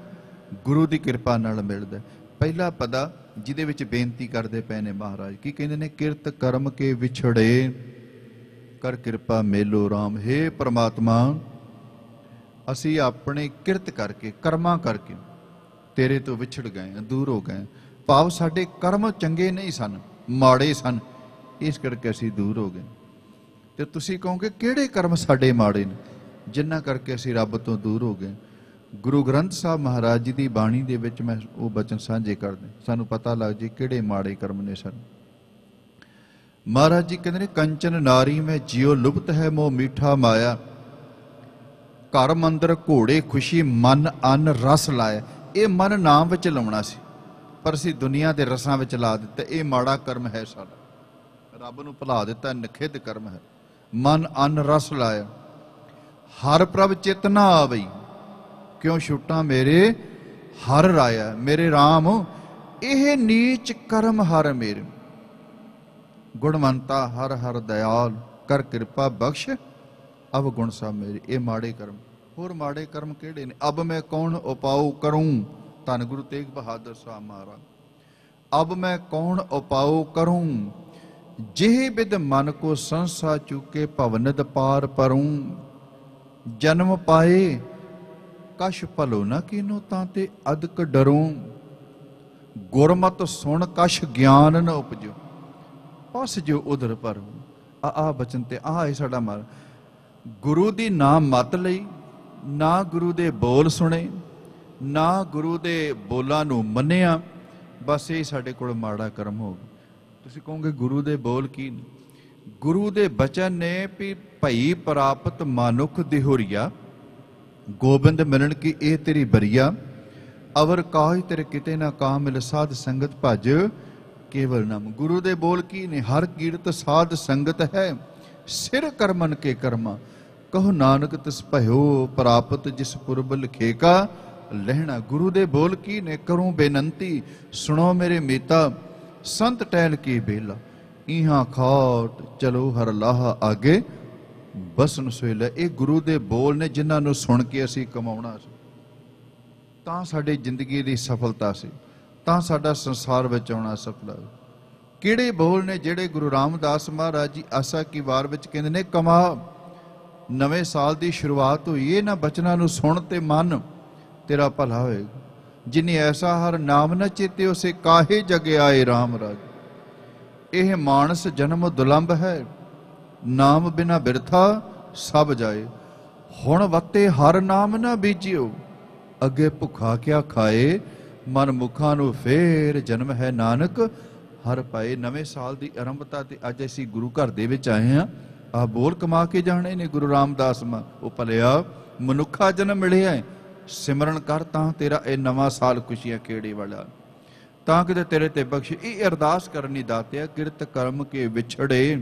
ਗੁਰੂ ਦੀ ਕਿਰਪਾ ਨਾਲ ਮਿਲਦਾ। ਪਹਿਲਾ ਪਦਾ ਜਿਹਦੇ ਵਿੱਚ ਬੇਨਤੀ ਕਰਦੇ ਪਏ ਨੇ ਮਹਾਰਾਜ, ਕੀ ਕਹਿੰਦੇ ਨੇ? ਕਿਰਤ ਕਰਮ ਕੇ ਵਿਛੜੇ ਕਰ ਕਿਰਪਾ ਮੇਲੋ ਰਾਮ। ਹੇ ਪਰਮਾਤਮਾ, ਅਸੀਂ ਆਪਣੇ ਕਿਰਤ ਕਰਕੇ, ਕਰਮਾਂ ਕਰਕੇ ਤੇਰੇ ਤੋਂ ਵਿਛੜ ਗਏ, ਦੂਰ ਹੋ ਗਏ। ਭਾਵ ਸਾਡੇ ਕਰਮ ਚੰਗੇ ਨਹੀਂ ਸਨ, ਮਾੜੇ ਸਨ, ਇਸ ਕਰਕੇ ਅਸੀਂ ਦੂਰ ਹੋ ਗਏ। ਤੇ ਤੁਸੀਂ ਕਹੋਗੇ ਕਿਹੜੇ ਕਰਮ ਸਾਡੇ ਮਾੜੇ ਨੇ ਜਿਨ੍ਹਾਂ ਕਰਕੇ ਅਸੀਂ ਰੱਬ ਤੋਂ ਦੂਰ ਹੋ ਗਏ? ਗੁਰੂ ਗ੍ਰੰਥ ਸਾਹਿਬ ਮਹਾਰਾਜ ਜੀ ਦੀ ਬਾਣੀ ਦੇ ਵਿੱਚ ਮੈਂ ਉਹ ਬਚਨ ਸਾਂਝੇ ਕਰਦੇ, ਸਾਨੂੰ ਪਤਾ ਲੱਗ ਜੇ ਕਿਹੜੇ ਮਾੜੇ ਕਰਮ ਨੇ ਸਨ। ਮਹਾਰਾਜ ਜੀ ਕਹਿੰਦੇ ਨੇ, ਕੰਚਨ ਨਾਰੀ ਮੈਂ ਜਿਉ ਲੁਪਤ ਹੈ ਮੋਹ ਮੀਠਾ ਮਾਇਆ, ਘਰ ਮੰਦਰ ਘੋੜੇ ਖੁਸ਼ੀ ਮਨ ਅੰਨ ਰਸ ਲਾਇਆ। ਇਹ ਮਨ ਨਾਮ ਵਿੱਚ ਲਾਉਣਾ ਸੀ, ਪਰ ਅਸੀਂ ਦੁਨੀਆ ਦੇ ਰਸਾਂ ਵਿੱਚ ਲਾ ਦਿੱਤਾ। ਇਹ ਮਾੜਾ ਕਰਮ ਹੈ ਸਾਡਾ, ਰੱਬ ਨੂੰ ਭੁਲਾ ਦਿੱਤਾ, ਨਿਖਿੱਧ ਕਰਮ ਹੈ। ਮਨ ਅੰਨ ਰਸ ਲਾਇਆ, ਹਰ ਪ੍ਰਭ ਚਿਤ ਨਾ ਆਵਈ, ਕਿਉਂ ਛੁੱਟਾਂ ਮੇਰੇ ਹਰ ਰਾਇਆ। ਮੇਰੇ ਰਾਮ ਇਹ ਨੀਚ ਕਰਮ ਹਰ ਮੇਰੇ, ਗੁਣਵੰਤਾ ਹਰ ਹਰ ਦਇਆਲ, ਕਰ ਕਿਰਪਾ ਬਖਸ਼ ਅਵਗੁਣ ਸਭ ਮੇਰੇ। ਇਹ ਮਾੜੇ ਕਰਮ। ਹੋਰ ਮਾੜੇ ਕਰਮ ਕਿਹੜੇ ਨੇ? ਅਬ ਮੈਂ ਕੌਣ ਉਪਾਉ ਕਰੂੰ, ਧੰਨ ਗੁਰੂ ਤੇਗ ਬਹਾਦਰ ਸਾਹਿਬ ਮਹਾਰਾਜ। ਅਬ ਮੈਂ ਕੌਣ ਉਪਾਉ ਕਰੂੰ, ਜਿਹ ਬਿਦ ਮਨ ਕੋ ਸੰਸਾ ਚੁਕੇ ਭਵਨਦ ਪਾਰ ਪਰੂੰ। ਜਨਮ ਪਾਏ ਕਛ ਭਲੋ ਨਾ ਕੀਨੋ, ਤਾਂ ਤੇ ਅਦਕ ਡਰੂੰ। ਗੁਰਮਤਿ ਸੁਣ ਕਛ ਗਿਆਨ ਨ ਉਪਜੋ, ਪਸ ਜੋ ਉਧਰ ਭਰੂ। ਆ ਬਚਨ ਤੇ ਆਹ ਹੈ ਸਾਡਾ ਮਨ। ਗੁਰੂ ਦੀ ਨਾ ਮੱਤ ਲਈ, ਨਾ ਗੁਰੂ ਦੇ ਬੋਲ ਸੁਣੇ, ਨਾ ਗੁਰੂ ਦੇ ਬੋਲਾਂ ਨੂੰ ਮੰਨਿਆ, ਬਸ ਇਹ ਸਾਡੇ ਕੋਲ ਮਾੜਾ ਕਰਮ ਹੋ ਗਿਆ। ਤੁਸੀਂ ਕਹੋਗੇ ਗੁਰੂ ਦੇ ਬੋਲ ਕੀ ਨੇ? ਗੁਰੂ ਦੇ ਬਚਨ ਨੇ ਵੀ ਭਈ ਪ੍ਰਾਪਤ ਮਾਨੁਖ ਦਿਹੁਰੀਆ, ਗੋਬਿੰਦ ਮਿਲਣ ਕੀ ਇਹ ਤੇਰੀ ਬਰੀਆ। ਅਵਰ ਕਾਜ ਤੇਰੇ ਕਿਤੇ ਨਾ ਕਾ ਮਿਲ, ਸਾਧ ਸੰਗਤ ਭਜ ਕੇਵਲ ਨਾਮ। ਗੁਰੂ ਦੇ ਬੋਲ ਕੀ ਨੇ? ਹਰ ਕੀਰਤ ਸਾਧ ਸੰਗਤ ਹੈ, ਸਿਰ ਕਰਮਨ ਕੇ ਕਰਮਾ। ਕਹੋ ਨਾਨਕ ਤਿਸ ਭਇਓ ਪ੍ਰਾਪਤ, ਜਿਸ ਪੁਰਬ ਲਿਖੇ ਕਾ ਲਹਿਣਾ। ਗੁਰੂ ਦੇ ਬੋਲ ਕੀ ਨੇ? ਕਰੂੰ ਬੇਨੰਤੀ ਸੁਣੋ ਮੇਰੇ ਮੀਤਾ, ਸੰਤ ਟਹਿਲ ਕੀ ਬੇਲਾ। ਇਹਾਂ ਖਾਟ ਚਲੋ ਹਰ ਲਾਹਾ ਆਗੇ, ਬਸਨ ਸੋਇਲਾ। ਇਹ ਗੁਰੂ ਦੇ ਬੋਲ ਨੇ ਜਿਨ੍ਹਾਂ ਨੂੰ ਸੁਣ ਕੇ ਅਸੀਂ ਕਮਾਉਣਾ ਸੀ, ਤਾਂ ਸਾਡੀ ਜ਼ਿੰਦਗੀ ਦੀ ਸਫਲਤਾ ਸੀ, ਤਾਂ ਸਾਡਾ ਸੰਸਾਰ ਵਿੱਚ ਆਉਣਾ ਸਫਲਾ। ਕਿਹੜੇ ਬੋਲ ਨੇ ਜਿਹੜੇ ਗੁਰੂ ਰਾਮਦਾਸ ਮਹਾਰਾਜ ਜੀ ਆਸਾ ਕੀ ਵਾਰ ਵਿੱਚ ਕਹਿੰਦੇ ਨੇ, ਕਮਾ। ਨਵੇਂ ਸਾਲ ਦੀ ਸ਼ੁਰੂਆਤ ਹੋਈ, ਇਹ ਨਾ ਬਚਨਾਂ ਨੂੰ ਸੁਣ ਤੇ ਮੰਨ, ਤੇਰਾ ਭਲਾ ਹੋਏਗਾ। ਜਿਨੀ ਐਸਾ ਹਰ ਨਾਮ ਨ ਚੇਤੇ, ਉਸੇ ਕਾਹੇ ਜਗ ਆਏ ਰਾਮ ਰਾਜ। ਇਹ ਮਾਨਸ ਜਨਮ ਦੁਲੰਭ ਹੈ, ਨਾਮ ਬਿਨਾ ਬਿਰਥਾ ਸਭ ਜਾਏ। ਹੁਣ ਵੱਤੇ ਹਰ ਨਾਮ ਨਾ ਬੀਜਿਓ, ਅੱਗੇ ਭੁੱਖਾ ਕਿਆ ਖਾਏ। ਮਨ ਮੁਖਾਂ ਨੂੰ ਫੇਰ ਜਨਮ ਹੈ, ਨਾਨਕ ਹਰ ਪਾਏ। ਨਵੇਂ ਸਾਲ ਦੀ ਆਰੰਭਤਾ ਤੇ ਅੱਜ ਅਸੀਂ ਗੁਰੂ ਘਰ ਦੇ ਵਿੱਚ ਆਏ ਹਾਂ। ਆਹ ਬੋਲ ਕਮਾ ਕੇ ਜਾਣੇ ਨੇ ਗੁਰੂ ਰਾਮਦਾਸ ਮਾ। ਉਹ ਭਲਿਆ ਮਨੁੱਖਾ ਜਨਮ ਮਿਲਿਆ, ਸਿਮਰਨ ਕਰ ਤਾਂ ਤੇਰਾ ਇਹ ਨਵਾਂ ਸਾਲ ਖੁਸ਼ੀਆਂ ਖੇੜੇ ਵਾਲਾ। ਤਾਂ ਕਿਤੇ ਤੇਰੇ ਤੇ ਬਖਸ਼। ਇਹ ਅਰਦਾਸ ਕਰਨੀ ਦਾਤਿਆ, ਕਿਰਤ ਕਰਮ ਕੇ ਵਿਛੜੇ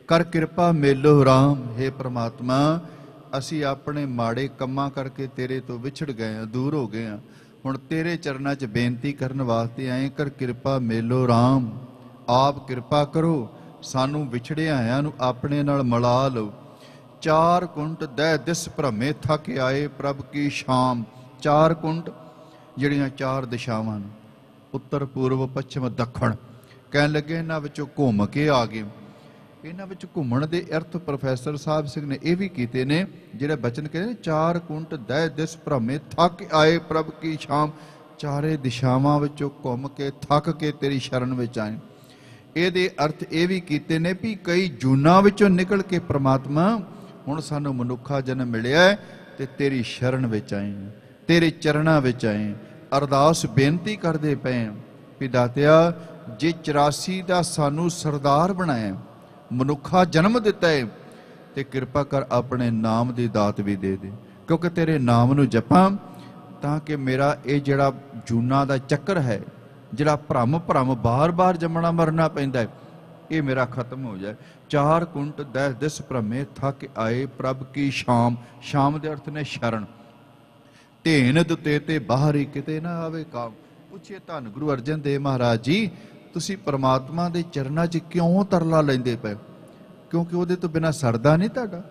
ਕਰ ਕਿਰਪਾ ਮੇਲੋ ਰਾਮ। हे ਪ੍ਰਮਾਤਮਾ, ਅਸੀਂ ਆਪਣੇ ਮਾੜੇ ਕੰਮਾਂ ਕਰਕੇ ਤੇਰੇ ਤੋਂ ਵਿਛੜ ਗਏ ਹਾਂ, ਦੂਰ ਹੋ ਗਏ ਹਾਂ। ਹੁਣ ਤੇਰੇ ਚਰਨਾਂ 'ਚ ਬੇਨਤੀ ਕਰਨ ਵਾਸਤੇ ਆਏ, ਕਰ ਕਿਰਪਾ ਮੇਲੋ ਰਾਮ। ਆਪ ਕਿਰਪਾ ਕਰੋ, ਸਾਨੂੰ ਵਿਛੜਿਆ ਆਇਆਂ ਨੂੰ ਆਪਣੇ ਨਾਲ ਮਿਲਾ ਲਓ। ਚਾਰ ਕੁੰਟ ਦਹਿ ਦਿਸ ਭ੍ਰਮੇ ਥੱਕ ਆਏ ਪ੍ਰਭ ਕੀ ਸ਼ਾਮ। ਚਾਰ ਕੁੰਟ ਜਿਹੜੀਆਂ ਚਾਰ ਦਿਸ਼ਾਵਾਂ ਨੇ, ਉੱਤਰ ਪੂਰਬ ਪੱਛਮ ਦੱਖਣ, ਕਹਿਣ ਲੱਗੇ ਇਹਨਾਂ ਵਿੱਚੋਂ ਘੁੰਮ ਕੇ ਆ ਗਏ। ਇਹਨਾਂ ਵਿੱਚ ਘੁੰਮਣ ਦੇ ਅਰਥ ਪ੍ਰੋਫੈਸਰ ਸਾਹਿਬ ਸਿੰਘ ਨੇ ਇਹ ਵੀ ਕੀਤੇ ਨੇ, ਜਿਹੜੇ ਬਚਨ ਕਹਿੰਦੇ ਚਾਰ ਕੁੰਟ ਦਹਿ ਦਿਸ ਭ੍ਰਮੇ ਥੱਕ ਆਏ ਪ੍ਰਭ ਕੀ ਸ਼ਾਮ। ਚਾਰੇ ਦਿਸ਼ਾਵਾਂ ਵਿੱਚੋਂ ਘੁੰਮ ਕੇ ਥੱਕ ਕੇ ਤੇਰੀ ਸ਼ਰਨ ਵਿੱਚ ਆਏ। ਇਹਦੇ ਅਰਥ ਇਹ ਵੀ ਕੀਤੇ ਨੇ ਵੀ ਕਈ ਜੂਨਾਂ ਵਿੱਚੋਂ ਨਿਕਲ ਕੇ ਪ੍ਰਮਾਤਮਾ ਹੁਣ ਸਾਨੂੰ ਮਨੁੱਖਾ ਜਨਮ ਮਿਲਿਆ ਤੇ ਤੇਰੀ ਸ਼ਰਨ ਵਿੱਚ ਆਏ, ਤੇਰੇ ਚਰਨਾਂ ਵਿੱਚ ਆਏ। ਅਰਦਾਸ ਬੇਨਤੀ ਕਰਦੇ ਪਏ ਵੀ ਦਾਤਿਆ, ਜੇ 84 ਦਾ ਸਾਨੂੰ ਸਰਦਾਰ ਬਣਾਇਆ, ਮਨੁੱਖਾ ਜਨਮ ਦਿੱਤਾ ਹੈ, ਤੇ ਕਿਰਪਾ ਕਰ ਆਪਣੇ ਨਾਮ ਦੀ ਦਾਤ ਵੀ ਦੇ ਦੇ। ਕਿਉਂਕਿ ਤੇਰੇ ਨਾਮ ਨੂੰ ਜਪਾਂ ਤਾਂ ਕਿ ਮੇਰਾ ਇਹ ਜਿਹੜਾ ਜੂਨਾਂ ਦਾ ਚੱਕਰ ਹੈ, ਜਿਹੜਾ ਭਰਮ ਬਾਰ-ਬਾਰ ਜੰਮਣਾ ਮਰਨਾ ਪੈਂਦਾ ਹੈ, ਇਹ ਮੇਰਾ ਖਤਮ ਹੋ ਜਾਏ। ਚਾਰ ਕੁੰਟ ਦਹਿ ਦਿਸ ਭ੍ਰਮੇ ਥੱਕ ਆਏ ਪ੍ਰਭ ਕੀ ਸ਼ਾਮ। ਸ਼ਾਮ ਦੇ ਅਰਥ ਨੇ ਸ਼ਰਨ। ਧੇਨ ਦੁਤੇ ਤੇ ਬਾਹਰੀ ਕਿਤੇ ਨਾ ਆਵੇ ਕਾਮ। ਪੁੱਛੇ ਧੰਨ ਗੁਰੂ ਅਰਜਨ ਦੇਵ ਮਹਾਰਾਜ ਜੀ, ਤੁਸੀਂ ਪਰਮਾਤਮਾ ਦੇ ਚਰਨਾਂ 'ਚ ਕਿਉਂ ਤਰਲਾ ਲੈਂਦੇ ਪਏ? ਕਿਉਂਕਿ ਉਹਦੇ ਤੋਂ ਬਿਨਾਂ ਸਰਦਾ ਨਹੀਂ ਤੁਹਾਡਾ।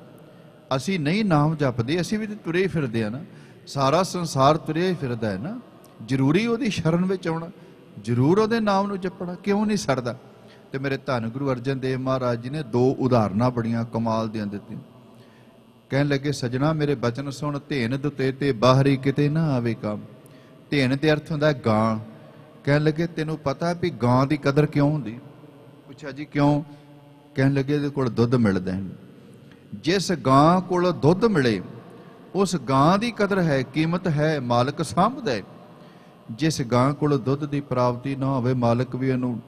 ਅਸੀਂ ਨਹੀਂ ਨਾਮ ਜਪਦੇ, ਅਸੀਂ ਵੀ ਤਾਂ ਤੁਰੇ ਫਿਰਦੇ ਆ ਨਾ, ਸਾਰਾ ਸੰਸਾਰ ਤੁਰਿਆ ਹੀ ਫਿਰਦਾ ਹੈ ਨਾ। ਜ਼ਰੂਰੀ ਉਹਦੀ ਸ਼ਰਨ ਵਿੱਚ ਆਉਣਾ, ਜ਼ਰੂਰ ਉਹਦੇ ਨਾਮ ਨੂੰ ਜਪਣਾ, ਕਿਉਂ ਨਹੀਂ ਸਰਦਾ? ਤੇ ਮੇਰੇ ਧੰਨ ਗੁਰੂ ਅਰਜਨ ਦੇਵ ਮਹਾਰਾਜ ਜੀ ਨੇ ਦੋ ਉਦਾਹਰਨਾਂ ਬੜੀਆਂ ਕਮਾਲ ਦੀਆਂ ਦਿੱਤੀਆਂ। ਕਹਿਣ ਲੱਗੇ, ਸਜਣਾ ਮੇਰੇ ਬਚਨ ਸੁਣ, ਧੇਨ ਦੁਤੇ ਤੇ ਬਾਹਰੀ ਕਿਤੇ ਨਾ ਆਵੇ ਕੰਮ। ਧੇਨ ਦੇ ਅਰਥ ਹੁੰਦਾ ਗਾਂ। ਕਹਿਣ ਲੱਗੇ, ਤੈਨੂੰ ਪਤਾ ਵੀ ਗਾਂ ਦੀ ਕਦਰ ਕਿਉਂ ਹੁੰਦੀ? ਪੁੱਛਿਆ ਜੀ ਕਿਉਂ? ਕਹਿਣ ਲੱਗੇ, ਇਹਦੇ ਕੋਲ ਦੁੱਧ ਮਿਲਦਾ ਹੈ। ਜਿਸ ਗਾਂ ਕੋਲ ਦੁੱਧ ਮਿਲੇ ਉਸ ਗਾਂ ਦੀ ਕਦਰ ਹੈ, ਕੀਮਤ ਹੈ, ਮਾਲਕ ਸਾਂਭਦਾ ਹੈ। ਜਿਸ ਗਾਂ ਕੋਲ ਦੁੱਧ ਦੀ ਪ੍ਰਾਪਤੀ ਨਾ ਹੋਵੇ, ਮਾਲਕ ਵੀ ਇਹਨੂੰ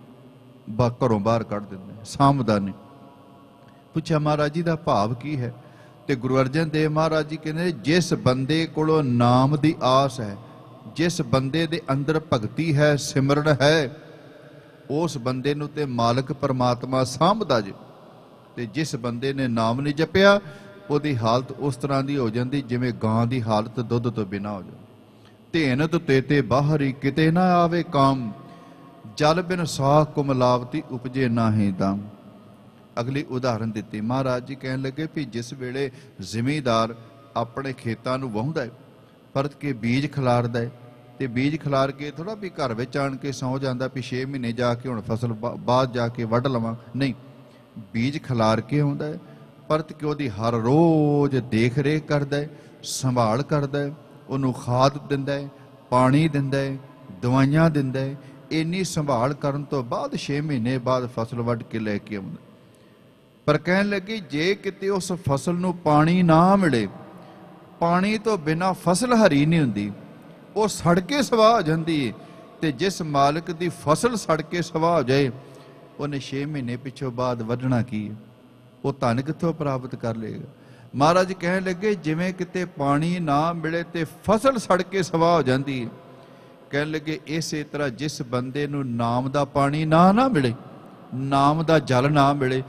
ਘਰੋਂ ਬਾਹਰ ਕੱਢ ਦਿੰਦਾ, ਸਾਂਭਦਾ ਨਹੀਂ। ਪੁੱਛਿਆ ਮਹਾਰਾਜ ਜੀ ਦਾ ਭਾਵ ਕੀ ਹੈ? ਤੇ ਗੁਰੂ ਅਰਜਨ ਦੇਵ ਮਹਾਰਾਜ ਜੀ ਕਹਿੰਦੇ, ਜਿਸ ਬੰਦੇ ਕੋਲੋਂ ਨਾਮ ਦੀ ਆਸ ਹੈ, ਜਿਸ ਬੰਦੇ ਦੇ ਅੰਦਰ ਭਗਤੀ ਹੈ, ਸਿਮਰਨ ਹੈ, ਉਸ ਬੰਦੇ ਨੂੰ ਤੇ ਮਾਲਕ ਪਰਮਾਤਮਾ ਸਾਂਭਦਾ ਜੇ। ਤੇ ਜਿਸ ਬੰਦੇ ਨੇ ਨਾਮ ਨਹੀਂ ਜਪਿਆ, ਉਹਦੀ ਹਾਲਤ ਉਸ ਤਰ੍ਹਾਂ ਦੀ ਹੋ ਜਾਂਦੀ ਜਿਵੇਂ ਗਾਂ ਦੀ ਹਾਲਤ ਦੁੱਧ ਤੋਂ ਬਿਨਾਂ ਹੋ ਜਾਂਦੀ। ਧੇਨ ਦੁਤੇ ਤੇ ਬਾਹਰੀ ਕਿਤੇ ਨਾ ਆਵੇ ਕਾਮ, ਜਲ ਬਿਨ ਸਾਹ ਕੁਮਲਾਵਤੀ ਉਪਜੇ ਨਾਹੀ ਦਮ। ਅਗਲੀ ਉਦਾਹਰਨ ਦਿੱਤੀ ਮਹਾਰਾਜ ਜੀ। ਕਹਿਣ ਲੱਗੇ ਵੀ ਜਿਸ ਵੇਲੇ ਜ਼ਿਮੀਂਦਾਰ ਆਪਣੇ ਖੇਤਾਂ ਨੂੰ ਵਾਹੁੰਦਾ ਹੈ, ਪਰਤ ਕੇ ਬੀਜ ਖਿਲਾਰਦਾ ਹੈ, ਤੇ ਬੀਜ ਖਿਲਾਰ ਕੇ ਥੋੜਾ ਵੀ ਘਰ ਵਿੱਚ ਆਣ ਕੇ ਸੌਂ ਜਾਂਦਾ ਵੀ 6 ਮਹੀਨੇ ਜਾ ਕੇ ਹੁਣ ਫਸਲ ਬਾਅਦ ਜਾ ਕੇ ਵੱਢ ਲਵਾਂ, ਨਹੀਂ। ਬੀਜ ਖਿਲਾਰ ਕੇ ਆਉਂਦਾ ਹੈ, ਪਰਤ ਕੇ ਉਹਦੀ ਹਰ ਰੋਜ਼ ਦੇਖ ਰੇਖ ਕਰਦਾ ਹੈ, ਸੰਭਾਲ ਕਰਦਾ ਹੈ, ਉਹਨੂੰ ਖਾਦ ਦਿੰਦਾ ਹੈ, ਪਾਣੀ ਦਿੰਦਾ ਹੈ, ਦਵਾਈਆਂ ਦਿੰਦਾ ਹੈ। ਇੰਨੀ ਸੰਭਾਲ ਕਰਨ ਤੋਂ ਬਾਅਦ 6 ਮਹੀਨੇ ਬਾਅਦ ਫਸਲ ਵੱਢ ਕੇ ਲੈ ਕੇ ਆਉਂਦਾ। ਪਰ ਕਹਿਣ ਲੱਗੀ, ਜੇ ਕਿਤੇ ਉਸ ਫਸਲ ਨੂੰ ਪਾਣੀ ਨਾ ਮਿਲੇ, ਪਾਣੀ ਤੋਂ ਬਿਨਾਂ ਫਸਲ ਹਰੀ ਨਹੀਂ ਹੁੰਦੀ, ਉਹ ਸੜ ਕੇ ਸਵਾਹ ਹੋ ਜਾਂਦੀ ਹੈ। ਤੇ ਜਿਸ ਮਾਲਕ ਦੀ ਫਸਲ ਸੜ ਕੇ ਸਵਾਹ ਹੋ ਜਾਏ, ਉਹਨੇ 6 ਮਹੀਨੇ ਪਿੱਛੋਂ ਬਾਅਦ ਵੱਢਣਾ ਕੀ ਹੈ? ਉਹ ਧਨ ਕਿੱਥੋਂ ਪ੍ਰਾਪਤ ਕਰ ਲਏਗਾ? ਮਹਾਰਾਜ ਕਹਿਣ ਲੱਗੇ, ਜਿਵੇਂ ਕਿਤੇ ਪਾਣੀ ਨਾ ਮਿਲੇ ਤੇ ਫਸਲ ਸੜ ਕੇ ਸਵਾਹ ਹੋ ਜਾਂਦੀ ਹੈ, ਕਹਿਣ ਲੱਗੇ ਇਸੇ ਤਰ੍ਹਾਂ ਜਿਸ ਬੰਦੇ ਨੂੰ ਨਾਮ ਦਾ ਪਾਣੀ ਨਾ ਮਿਲੇ, ਨਾਮ ਦਾ ਜਲ ਨਾ ਮਿਲੇ,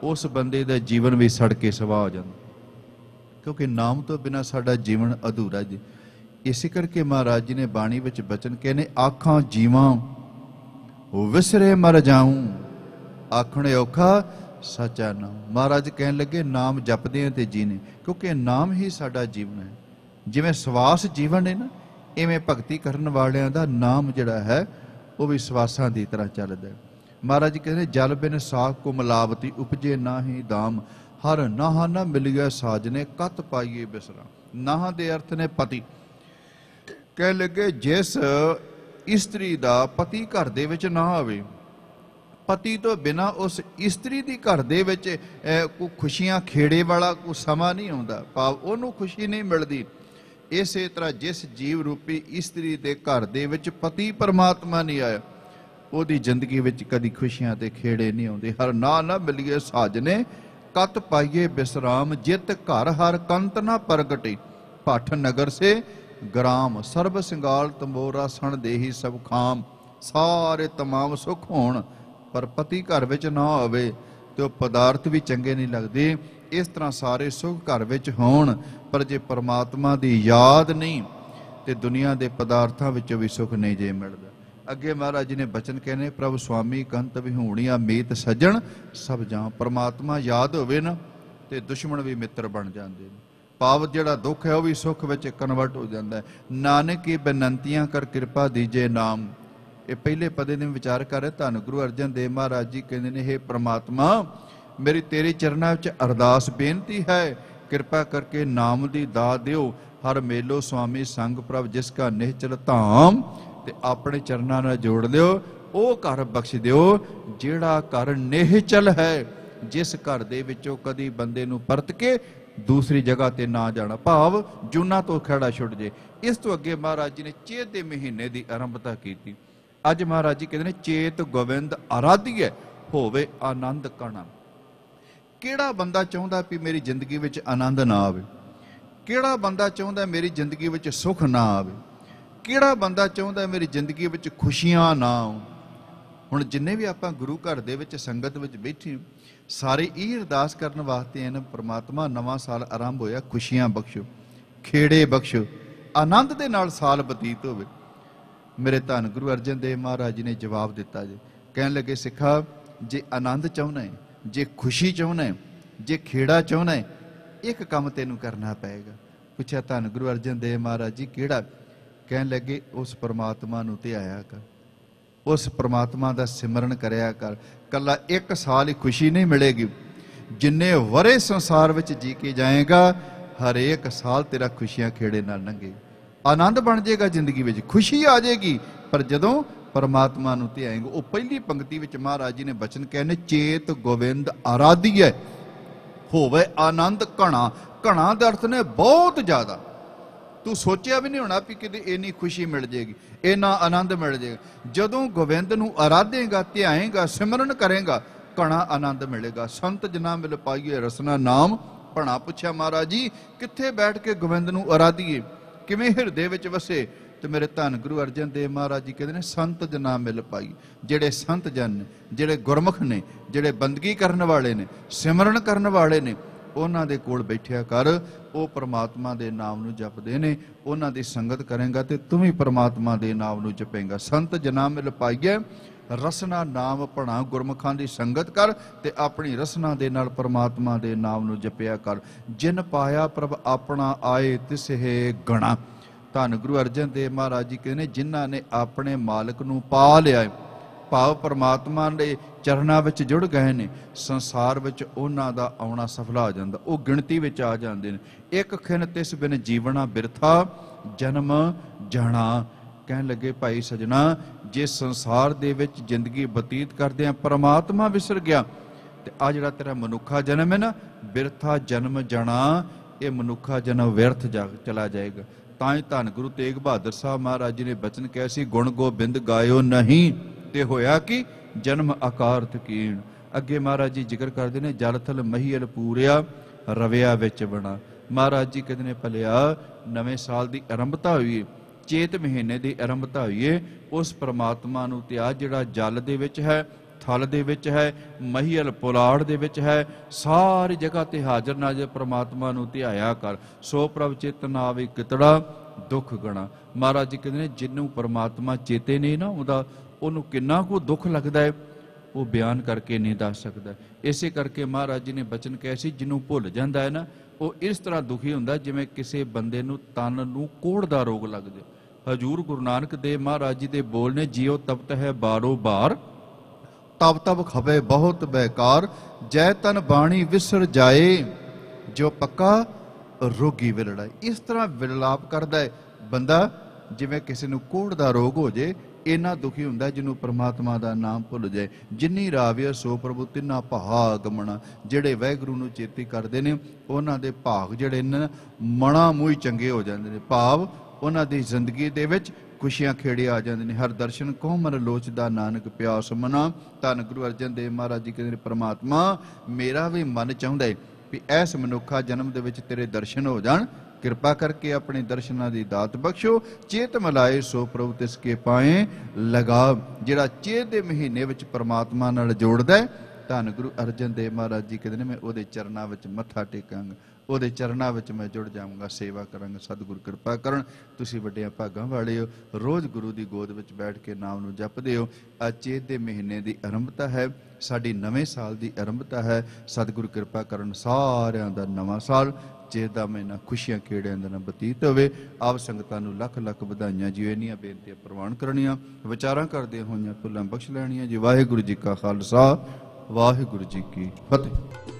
ਉਸ ਬੰਦੇ ਦਾ ਜੀਵਨ ਵੀ ਸੜ ਕੇ ਸਵਾਹ ਹੋ ਜਾਂਦਾ। ਕਿਉਂਕਿ ਨਾਮ ਤੋਂ ਬਿਨਾਂ ਸਾਡਾ ਜੀਵਨ ਅਧੂਰਾ ਜੀ। ਇਸੇ ਕਰਕੇ ਮਹਾਰਾਜ ਜੀ ਨੇ ਬਾਣੀ ਵਿੱਚ ਬਚਨ ਕਹਿੰਦੇ, ਆਖਾਂ ਜੀਵਾਂ ਵਿਸਰੇ ਮਰ ਜਾਊਂ, ਆਖਣੇ ਔਖਾ ਸੱਚਾ ਨਾਮ। ਮਹਾਰਾਜ ਕਹਿਣ ਲੱਗੇ, ਨਾਮ ਜਪਦੇ ਆ ਤੇ ਜੀਨੇ, ਕਿਉਂਕਿ ਨਾਮ ਹੀ ਸਾਡਾ ਜੀਵਨ ਹੈ। ਜਿਵੇਂ ਸਵਾਸ ਜੀਵਨ ਹੈ ਨਾ, ਇਵੇਂ ਭਗਤੀ ਕਰਨ ਵਾਲਿਆਂ ਦਾ ਨਾਮ ਜਿਹੜਾ ਹੈ ਉਹ ਵੀ ਸਵਾਸਾਂ ਦੀ ਤਰ੍ਹਾਂ ਚੱਲਦਾ ਹੈ। ਮਹਾਰਾਜ ਕਹਿੰਦੇ, ਜਲ ਬਿਨ ਸਾਖ ਕੋ ਮਿਲਾਵਤੀ ਉਪਜੇ ਨਾਹੀ ਦਾਮ, ਹਰ ਨਾਹ ਨਾ ਮਿਲਿਆ ਸਾਜਨੇ ਕਤ ਪਾਈਏ ਬਿਸਰਾ। ਨਾਹ ਦੇ ਅਰਥ ਨੇ ਪਤੀ। ਕਹਿ ਲੱਗੇ, ਜਿਸ ਇਸਤਰੀ ਦਾ ਪਤੀ ਘਰ ਦੇ ਵਿੱਚ ਨਾ ਹੋਵੇ, ਪਤੀ ਤੋਂ ਬਿਨਾਂ ਉਸ ਇਸਤਰੀ ਦੀ ਘਰ ਦੇ ਵਿੱਚ ਕੋਈ ਖੁਸ਼ੀਆਂ ਖੇੜੇ ਵਾਲਾ ਕੋਈ ਸਮਾਂ ਨਹੀਂ ਆਉਂਦਾ, ਭਾਵ ਉਹਨੂੰ ਖੁਸ਼ੀ ਨਹੀਂ ਮਿਲਦੀ। ਇਸੇ ਤਰ੍ਹਾਂ ਜਿਸ ਜੀਵ ਰੂਪੀ ਇਸਤਰੀ ਦੇ ਘਰ ਦੇ ਵਿੱਚ ਪਤੀ ਪਰਮਾਤਮਾ ਨਹੀਂ ਆਇਆ, ਉਹਦੀ ਜ਼ਿੰਦਗੀ ਵਿੱਚ ਕਦੀ ਖੁਸ਼ੀਆਂ ਤੇ ਖੇੜੇ ਨਹੀਂ ਆਉਂਦੇ। ਹਰ ਨਾ ਮਿਲੀਏ ਸਾਜਨੇ ਕਤ ਪਾਈਏ ਬਿਸਰਾਮ, ਜਿਤ ਘਰ ਹਰ ਕੰਤ ਨਾ ਪ੍ਰਗਟੇ, ਭੱਠ ਨਗਰ ਸੇ ਗ੍ਰਾਮ, ਸਰਬ ਸਿੰਗਾਲ ਤੰਬੋਰਾ ਸਣ ਦੇਹੀ ਸਭ ਖਾਮ। ਸਾਰੇ तमाम ਸੁੱਖ ਹੋਣ ਪਰ ਪਤੀ ਘਰ ਵਿੱਚ ਨਾ ਹੋਵੇ ਤੇ ਉਹ ਪਦਾਰਥ ਵੀ ਚੰਗੇ ਨਹੀਂ ਲੱਗਦੇ। ਇਸ ਤਰ੍ਹਾਂ ਸਾਰੇ ਸੁੱਖ ਘਰ ਵਿੱਚ ਹੋਣ ਪਰ ਜੇ ਪਰਮਾਤਮਾ ਦੀ ਯਾਦ ਨਹੀਂ ਤੇ ਦੁਨੀਆ ਦੇ ਪਦਾਰਥਾਂ ਵਿੱਚੋਂ ਵੀ ਸੁੱਖ ਨਹੀਂ ਜੇ ਮਿਲਦਾ। ਅੱਗੇ ਮਹਾਰਾਜ ਜੀ ਨੇ ਬਚਨ ਕਹਿੰਦੇ, ਪ੍ਰਭ ਸੁਆਮੀ ਕੰਤ ਵਿਹੂਣੀਆਂ ਮੀਤ ਸੱਜਣ ਸਭ ਜਾਂ। ਪਰਮਾਤਮਾ ਯਾਦ ਹੋਵੇ ਨਾ ਤੇ ਦੁਸ਼ਮਣ ਵੀ ਮਿੱਤਰ ਬਣ ਜਾਂਦੇ ਨੇ। ਭਾਵ ਜਿਹੜਾ ਦੁੱਖ ਹੈ ਉਹ ਵੀ ਸੁੱਖ ਵਿੱਚ ਕਨਵਰਟ ਹੋ ਜਾਂਦਾ ਹੈ। ਨਾਨਕ ਕੀ ਬੇਨੰਤੀਆਂ ਕਰ ਕਿਰਪਾ ਦੀਜੇ ਨਾਮ। ਇਹ ਪਹਿਲੇ ਪਦੇ ਦੇ ਵਿਚਾਰ ਕਰ ਰਹੇ ਧੰਨ ਗੁਰੂ ਅਰਜਨ ਦੇਵ ਮਹਾਰਾਜ ਜੀ ਕਹਿੰਦੇ ਨੇ, ਹੇ ਪ੍ਰਮਾਤਮਾ ਮੇਰੀ ਤੇਰੇ ਚਰਨਾਂ ਵਿੱਚ ਅਰਦਾਸ ਬੇਨਤੀ ਹੈ, ਕਿਰਪਾ ਕਰਕੇ ਨਾਮ ਦੀ ਦਾਤ ਦਿਓ। ਹਰ ਮੇਲੋ ਸੁਆਮੀ ਸੰਗ ਪ੍ਰਭ ਜਿਸ ਕਾ ਨਿਹਚਲ ਧਾਮ। ਤੇ ਆਪਣੇ ਚਰਨਾਂ ਨਾਲ ਜੋੜ ਲਿਓ, ਉਹ ਘਰ ਬਖਸ਼ ਦਿਓ ਜਿਹੜਾ ਘਰ ਨਿਹਚਲ ਹੈ, ਜਿਸ ਘਰ ਦੇ ਵਿੱਚੋਂ ਕਦੀ ਬੰਦੇ ਨੂੰ ਪਰਤ ਕੇ ਦੂਸਰੀ ਜਗ੍ਹਾ ਤੇ ਨਾ ਜਾਣਾ, ਭਾਵ ਜੂਨਾ ਤੋਂ ਖੜਾ ਛੁੱਟ ਜੇ। ਇਸ ਤੋਂ ਅੱਗੇ ਮਹਾਰਾਜ ਜੀ ਨੇ ਚੇਤ ਦੇ ਮਹੀਨੇ ਦੀ ਆਰੰਭਤਾ ਕੀਤੀ। ਅੱਜ ਮਹਾਰਾਜ ਜੀ ਕਹਿੰਦੇ ਨੇ, ਚੇਤ ਗੋਬਿੰਦ ਆਰਾਧੀਐ ਹੋਵੇ ਆਨੰਦ ਕਣਾ। ਕਿਹੜਾ ਬੰਦਾ ਚਾਹੁੰਦਾ ਵੀ ਮੇਰੀ ਜ਼ਿੰਦਗੀ ਵਿੱਚ ਆਨੰਦ ਨਾ ਆਵੇ? ਕਿਹੜਾ ਬੰਦਾ ਚਾਹੁੰਦਾ ਮੇਰੀ ਜ਼ਿੰਦਗੀ ਵਿੱਚ ਸੁੱਖ ਨਾ ਆਵੇ? ਕਿਹੜਾ ਬੰਦਾ ਚਾਹੁੰਦਾ ਮੇਰੀ ਜ਼ਿੰਦਗੀ ਵਿੱਚ ਖੁਸ਼ੀਆਂ ਨਾ ਆਉਣ? ਹੁਣ ਜਿੰਨੇ ਵੀ ਆਪਾਂ ਗੁਰੂ ਘਰ ਦੇ ਵਿੱਚ ਸੰਗਤ ਵਿੱਚ ਬੈਠੇ ਸਾਰੇ ਇਹ ਅਰਦਾਸ ਕਰਨ ਵਾਸਤੇ ਹਨ, ਪ੍ਰਮਾਤਮਾ ਨਵਾਂ ਸਾਲ ਆਰੰਭ ਹੋਇਆ, ਖੁਸ਼ੀਆਂ ਬਖਸ਼ੋ, ਖੇੜੇ ਬਖਸ਼ੋ, ਆਨੰਦ ਦੇ ਨਾਲ ਸਾਲ ਬਤੀਤ ਹੋਵੇ। ਮੇਰੇ ਧੰਨ ਗੁਰੂ ਅਰਜਨ ਦੇਵ ਮਹਾਰਾਜ ਜੀ ਨੇ ਜਵਾਬ ਦਿੱਤਾ ਜੀ, ਕਹਿਣ ਲੱਗੇ, ਸਿੱਖਾ ਜੇ ਆਨੰਦ ਚਾਹੁੰਦਾ ਹੈ, ਜੇ ਖੁਸ਼ੀ ਚਾਹੁੰਦਾ ਹੈ, ਜੇ ਖੇੜਾ ਚਾਹੁੰਦਾ ਹੈ, ਇੱਕ ਕੰਮ ਤੈਨੂੰ ਕਰਨਾ ਪਏਗਾ। ਪੁੱਛਿਆ ਧੰਨ ਗੁਰੂ ਅਰਜਨ ਦੇਵ ਮਹਾਰਾਜ ਜੀ ਕਿਹੜਾ? ਕਹਿਣ ਲੱਗੇ, ਉਸ ਪਰਮਾਤਮਾ ਨੂੰ ਧਿਆਇਆ ਕਰ, ਉਸ ਪਰਮਾਤਮਾ ਦਾ ਸਿਮਰਨ ਕਰਿਆ ਕਰ। ਕੱਲਾ ਇੱਕ ਸਾਲ ਹੀ ਖੁਸ਼ੀ ਨਹੀਂ ਮਿਲੇਗੀ, ਜਿੰਨੇ ਵਰੇ ਸੰਸਾਰ ਵਿੱਚ ਜੀ ਕੇ ਜਾਏਗਾ ਹਰੇਕ ਸਾਲ ਤੇਰਾ ਖੁਸ਼ੀਆਂ ਖੇੜੇ ਨਾਲ ਲੰਘੇਗਾ, ਆਨੰਦ ਬਣ ਜਾਏਗਾ, ਜ਼ਿੰਦਗੀ ਵਿੱਚ ਖੁਸ਼ੀ ਆ ਜਾਏਗੀ। ਪਰ ਜਦੋਂ ਪਰਮਾਤਮਾ ਨੂੰ ਧਿਆਏਂਗੇ, ਉਹ ਪਹਿਲੀ ਪੰਕਤੀ ਵਿੱਚ ਮਹਾਰਾਜ ਜੀ ਨੇ ਬਚਨ ਕਹਿੰਦੇ, ਚੇਤ ਗੋਬਿੰਦ ਆਰਾਧੀਐ ਹੋਵੇ ਆਨੰਦ ਘਣਾ। ਘਣਾ ਦਾ ਅਰਥ ਨੇ ਬਹੁਤ ਜ਼ਿਆਦਾ। ਤੂੰ ਸੋਚਿਆ ਵੀ ਨਹੀਂ ਹੋਣਾ ਵੀ ਕਿਤੇ ਇੰਨੀ ਖੁਸ਼ੀ ਮਿਲ ਜਾਏਗੀ, ਇੰਨਾ ਆਨੰਦ ਮਿਲ ਜਾਏਗਾ। ਜਦੋਂ ਗੋਬਿੰਦ ਨੂੰ ਆਰਾਧੇਗਾ, ਧਿਆਏਗਾ, ਸਿਮਰਨ ਕਰੇਗਾ, ਘਣਾ ਆਨੰਦ ਮਿਲੇਗਾ। ਸੰਤ ਜਨਾ ਮਿਲ ਪਾਈਏ ਰਸਨਾ ਨਾਮ ਭਣਾ। ਪੁੱਛਿਆ ਮਹਾਰਾਜ ਜੀ ਕਿੱਥੇ ਬੈਠ ਕੇ ਗੋਬਿੰਦ ਨੂੰ ਆਰਾਧੀਏ, ਕਿਵੇਂ ਹਿਰਦੇ ਵਿੱਚ ਵਸੇ? ਤੇ ਮੇਰੇ ਧੰਨ ਗੁਰੂ ਅਰਜਨ ਦੇਵ ਮਹਾਰਾਜ ਜੀ ਕਹਿੰਦੇ ਨੇ, ਸੰਤ ਜਨਾ ਮਿਲ ਪਾਈ। ਜਿਹੜੇ ਸੰਤ ਜਨ ਨੇ, ਜਿਹੜੇ ਗੁਰਮੁਖ ਨੇ, ਜਿਹੜੇ ਬੰਦਗੀ ਕਰਨ ਵਾਲੇ ਨੇ, ਸਿਮਰਨ ਕਰਨ ਵਾਲੇ ਨੇ, ਉਹਨਾਂ ਦੇ ਕੋਲ ਬੈਠਿਆ ਕਰ। ਉਹ ਪਰਮਾਤਮਾ ਦੇ ਨਾਮ ਨੂੰ ਜਪਦੇ ਨੇ, ਉਹਨਾਂ ਦੀ ਸੰਗਤ ਕਰੇਗਾ ਤੇ ਤੂੰ ਵੀ ਪਰਮਾਤਮਾ ਦੇ ਨਾਮ ਨੂੰ ਜਪੇਂਗਾ। ਸੰਤ ਜਨਾ ਮਿਲ ਪਾਈਏ ਰਸਨਾ ਨਾਮ ਭਣਾ। ਗੁਰਮੁਖਾਂ ਦੀ ਸੰਗਤ ਕਰ ਤੇ ਆਪਣੀ ਰਸਨਾ ਦੇ ਨਾਲ ਪਰਮਾਤਮਾ ਦੇ ਨਾਮ ਨੂੰ ਜਪਿਆ ਕਰ। ਜਿਨ ਪਾਇਆ ਪ੍ਰਭ ਆਪਣਾ ਆਏ ਤਿਸਹਿ ਗਣਾ। ਧੰਨ ਗੁਰੂ ਅਰਜਨ ਦੇਵ ਮਹਾਰਾਜ ਜੀ ਕਹਿੰਦੇ, ਜਿਨ੍ਹਾਂ ਨੇ ਆਪਣੇ ਮਾਲਕ ਨੂੰ ਪਾ ਲਿਆ, ਭਾਵ ਪਰਮਾਤਮਾ ਦੇ ਚਰਨਾਂ ਵਿੱਚ ਜੁੜ ਗਏ ਨੇ, ਸੰਸਾਰ ਵਿੱਚ ਉਹਨਾਂ ਦਾ ਆਉਣਾ ਸਫਲਾ ਹੋ ਜਾਂਦਾ, ਉਹ ਗਿਣਤੀ ਵਿੱਚ ਆ ਜਾਂਦੇ ਨੇ। ਇੱਕ ਖਿਨ ਤਿਸ ਬਿਨ ਜੀਵਣਾ ਬਿਰਥਾ ਜਨਮ ਜਾਣਾ। ਕਹਿਣ ਲੱਗੇ, ਭਾਈ ਸਜਣਾ, ਜੇ ਸੰਸਾਰ ਦੇ ਵਿੱਚ ਜ਼ਿੰਦਗੀ ਬਤੀਤ ਕਰਦੇ ਆ ਪਰਮਾਤਮਾ ਵਿਸਰ ਗਿਆ ਤੇ ਆ ਜਿਹੜਾ ਤੇਰਾ ਮਨੁੱਖਾ ਜਨਮ ਹੈ ਨਾ, ਬਿਰਥਾ ਜਨਮ ਜਾਣਾ, ਇਹ ਮਨੁੱਖਾ ਜਨਮ ਵਿਅਰਥ ਚਲਾ ਜਾਏਗਾ। ਤਾਂ ਹੀ ਧੰਨ ਗੁਰੂ ਤੇਗ ਬਹਾਦਰ ਸਾਹਿਬ ਮਹਾਰਾਜ ਜੀ ਨੇ ਬਚਨ ਕਿਹਾ ਸੀ, ਗੁਣ ਗੋਬਿੰਦ ਗਾਇਓ ਨਹੀਂ ਤੇ ਹੋਇਆ ਕਿ ਜਨਮ ਆਕਾਰਤ ਕੀਣ। ਅੱਗੇ ਮਹਾਰਾਜ ਜੀ ਜ਼ਿਕਰ ਕਰਦੇ ਨੇ, ਜਲ ਥਲ ਮਹੀਲ ਪੂਰਿਆ ਰਵਿਆ ਵਿੱਚ ਬਣਾ। ਮਹਾਰਾਜ ਜੀ ਕਹਿੰਦੇ ਨੇ, ਭਲਿਆ ਨਵੇਂ ਸਾਲ ਦੀ ਆਰੰਭਤਾ ਹੋਈ, ਚੇਤ ਮਹੀਨੇ ਦੀ ਆਰੰਭਤਾ ਹੋਈ, ਉਸ ਪਰਮਾਤਮਾ ਨੂੰ ਧਿਆ ਜਿਹੜਾ ਜਲ ਦੇ ਵਿੱਚ ਹੈ, ਥਲ ਦੇ ਵਿੱਚ ਹੈ, ਮਹੀਲ ਪੁਲਾੜ ਦੇ ਵਿੱਚ ਹੈ, ਸਾਰੀ ਜਗ੍ਹਾ ਤੇ ਹਾਜ਼ਰ ਨਾਜ਼ਰ ਪਰਮਾਤਮਾ ਨੂੰ ਧਿਆਇਆ ਕਰ। ਸੋ ਪ੍ਰਭ ਚੇਤਨ ਆਵੇ ਕਿਤੜਾ ਦੁੱਖ ਗਣਾ। ਮਹਾਰਾਜ ਜੀ ਕਹਿੰਦੇ ਨੇ, ਜਿਹਨੂੰ ਪਰਮਾਤਮਾ ਚੇਤੇ ਨਹੀਂ ਨਾ ਆਉਂਦਾ, ਉਹਨੂੰ ਕਿੰਨਾ ਕੁ ਦੁੱਖ ਲੱਗਦਾ ਹੈ, ਉਹ ਬਿਆਨ ਕਰਕੇ ਨਹੀਂ ਦੱਸ ਸਕਦਾ। ਇਸੇ ਕਰਕੇ ਮਹਾਰਾਜ ਜੀ ਨੇ ਬਚਨ ਕਿਹਾ ਸੀ, ਜਿਹਨੂੰ ਭੁੱਲ ਜਾਂਦਾ ਹੈ ਨਾ, ਉਹ ਇਸ ਤਰ੍ਹਾਂ ਦੁਖੀ ਹੁੰਦਾ ਜਿਵੇਂ ਕਿਸੇ ਬੰਦੇ ਨੂੰ ਤਨ ਨੂੰ ਕੋਹੜ ਦਾ ਰੋਗ ਲੱਗ ਜਾਏ। ਹਜੂਰ ਗੁਰੂ ਨਾਨਕ ਦੇਵ ਮਹਾਰਾਜ ਜੀ ਦੇ ਬੋਲ ਨੇ, ਜਿਉ ਤਪਤ ਹੈ ਬਾਰੋ ਬਾਰ, ਤਬ ਤਬ ਖਵੇ ਬਹੁਤ ਬੇਕਾਰ, ਜੈ ਤਨ ਬਾਣੀ ਵਿਸਰ ਜਾਏ, ਜੋ ਪੱਕਾ ਰੋਗੀ ਵਿਲੜਾ। ਇਸ ਤਰ੍ਹਾਂ ਵਿਲਲਾਪ ਕਰਦਾ ਹੈ ਬੰਦਾ ਜਿਵੇਂ ਕਿਸੇ ਨੂੰ ਕੋਹੜ ਦਾ ਰੋਗ ਹੋ ਜੇ। ਇੰਨਾ ਦੁਖੀ ਹੁੰਦਾ ਜਿਹਨੂੰ ਪਰਮਾਤਮਾ ਦਾ ਨਾਮ ਭੁੱਲ ਜਾਏ। ਜਿੰਨੀ ਰਾਵਿਆ ਸੋ ਪ੍ਰਭੂ ਤਿੰਨਾ ਭਾਗ ਮਣਾ। ਜਿਹੜੇ ਵਾਹਿਗੁਰੂ ਨੂੰ ਚੇਤੇ ਕਰਦੇ ਨੇ, ਉਹਨਾਂ ਦੇ ਭਾਗ ਜਿਹੜੇ ਨੇ ਮਣਾ ਮੂੰਹ ਚੰਗੇ ਹੋ ਜਾਂਦੇ ਨੇ, ਭਾਵ ਉਹਨਾਂ ਦੀ ਜ਼ਿੰਦਗੀ ਦੇ ਵਿੱਚ ਖੁਸ਼ੀਆਂ ਖੇੜੇ ਆ ਜਾਂਦੇ ਨੇ। ਹਰ ਦਰਸ਼ਨ ਕੋ ਮਨ ਲੋਚਦਾ ਨਾਨਕ ਪਿਆਸ ਮਨਾ। ਧੰਨ ਗੁਰੂ ਅਰਜਨ ਦੇਵ ਮਹਾਰਾਜ ਜੀ ਕਹਿੰਦੇ ਨੇ, ਪਰਮਾਤਮਾ ਮੇਰਾ ਵੀ ਮਨ ਚਾਹੁੰਦਾ ਹੈ ਵੀ ਇਸ ਮਨੁੱਖਾ ਜਨਮ ਦੇ ਵਿੱਚ ਤੇਰੇ ਦਰਸ਼ਨ ਹੋ ਜਾਣ ਕਿਰਪਾ ਕਰਕੇ ਆਪਣੇ ਦਰਸ਼ਨਾਂ ਦੀ ਦਾਤ ਬਖਸ਼ੋ। ਚੇਤ ਮਲਾਏ ਸੋ ਪ੍ਰਭੂ ਤਿਸ ਕੇ ਪਾਏ ਲਗਾ। ਜਿਹੜਾ ਚੇਤ ਦੇ ਮਹੀਨੇ ਵਿੱਚ ਪ੍ਰਮਾਤਮਾ ਨਾਲ ਜੋੜਦਾ ਹੈ, ਧੰਨ ਗੁਰੂ ਅਰਜਨ ਦੇਵ ਮਹਾਰਾਜ ਜੀ ਕਹਿੰਦੇ ਨੇ ਮੈਂ ਉਹਦੇ ਚਰਨਾਂ ਵਿੱਚ ਮੱਥਾ ਟੇਕਾਂਗਾ, ਉਹਦੇ ਚਰਨਾਂ ਵਿੱਚ ਮੈਂ ਜੁੜ ਜਾਵਾਂਗਾ, ਸੇਵਾ ਕਰਾਂਗਾ। ਸਤਿਗੁਰ ਕਿਰਪਾ ਕਰਨ। ਤੁਸੀਂ ਵੱਡਿਆਂ ਭਾਗਾਂ ਵਾਲੇ ਹੋ, ਰੋਜ਼ ਗੁਰੂ ਦੀ ਗੋਦ ਵਿੱਚ ਬੈਠ ਕੇ ਨਾਮ ਨੂੰ ਜਪਦੇ ਹੋ। ਅੱਜ ਚੇਤ ਦੇ ਮਹੀਨੇ ਦੀ ਆਰੰਭਤਾ ਹੈ, ਸਾਡੀ ਨਵੇਂ ਸਾਲ ਦੀ ਆਰੰਭਤਾ ਹੈ। ਸਤਿਗੁਰ ਕਿਰਪਾ ਕਰਨ ਸਾਰਿਆਂ ਦਾ ਨਵਾਂ ਸਾਲ ਚੇਤ ਦਾ ਮਹੀਨਾ ਖੁਸ਼ੀਆਂ ਖੇੜਿਆਂ ਦੇ ਨਾਲ ਬਤੀਤ ਹੋਵੇ। ਆਪ ਸੰਗਤਾਂ ਨੂੰ ਲੱਖ ਲੱਖ ਵਧਾਈਆਂ ਜੀ। ਇੰਨੀਆਂ ਬੇਨਤੀਆਂ ਪ੍ਰਵਾਨ ਕਰਨੀਆਂ, ਵਿਚਾਰਾਂ ਕਰਦਿਆਂ ਹੋਈਆਂ ਭੁੱਲਾਂ ਬਖਸ਼ ਲੈਣੀਆਂ ਜੀ। ਵਾਹਿਗੁਰੂ ਜੀ ਕਾ ਖਾਲਸਾ, ਵਾਹਿਗੁਰੂ ਜੀ ਕੀ ਫਤਿਹ।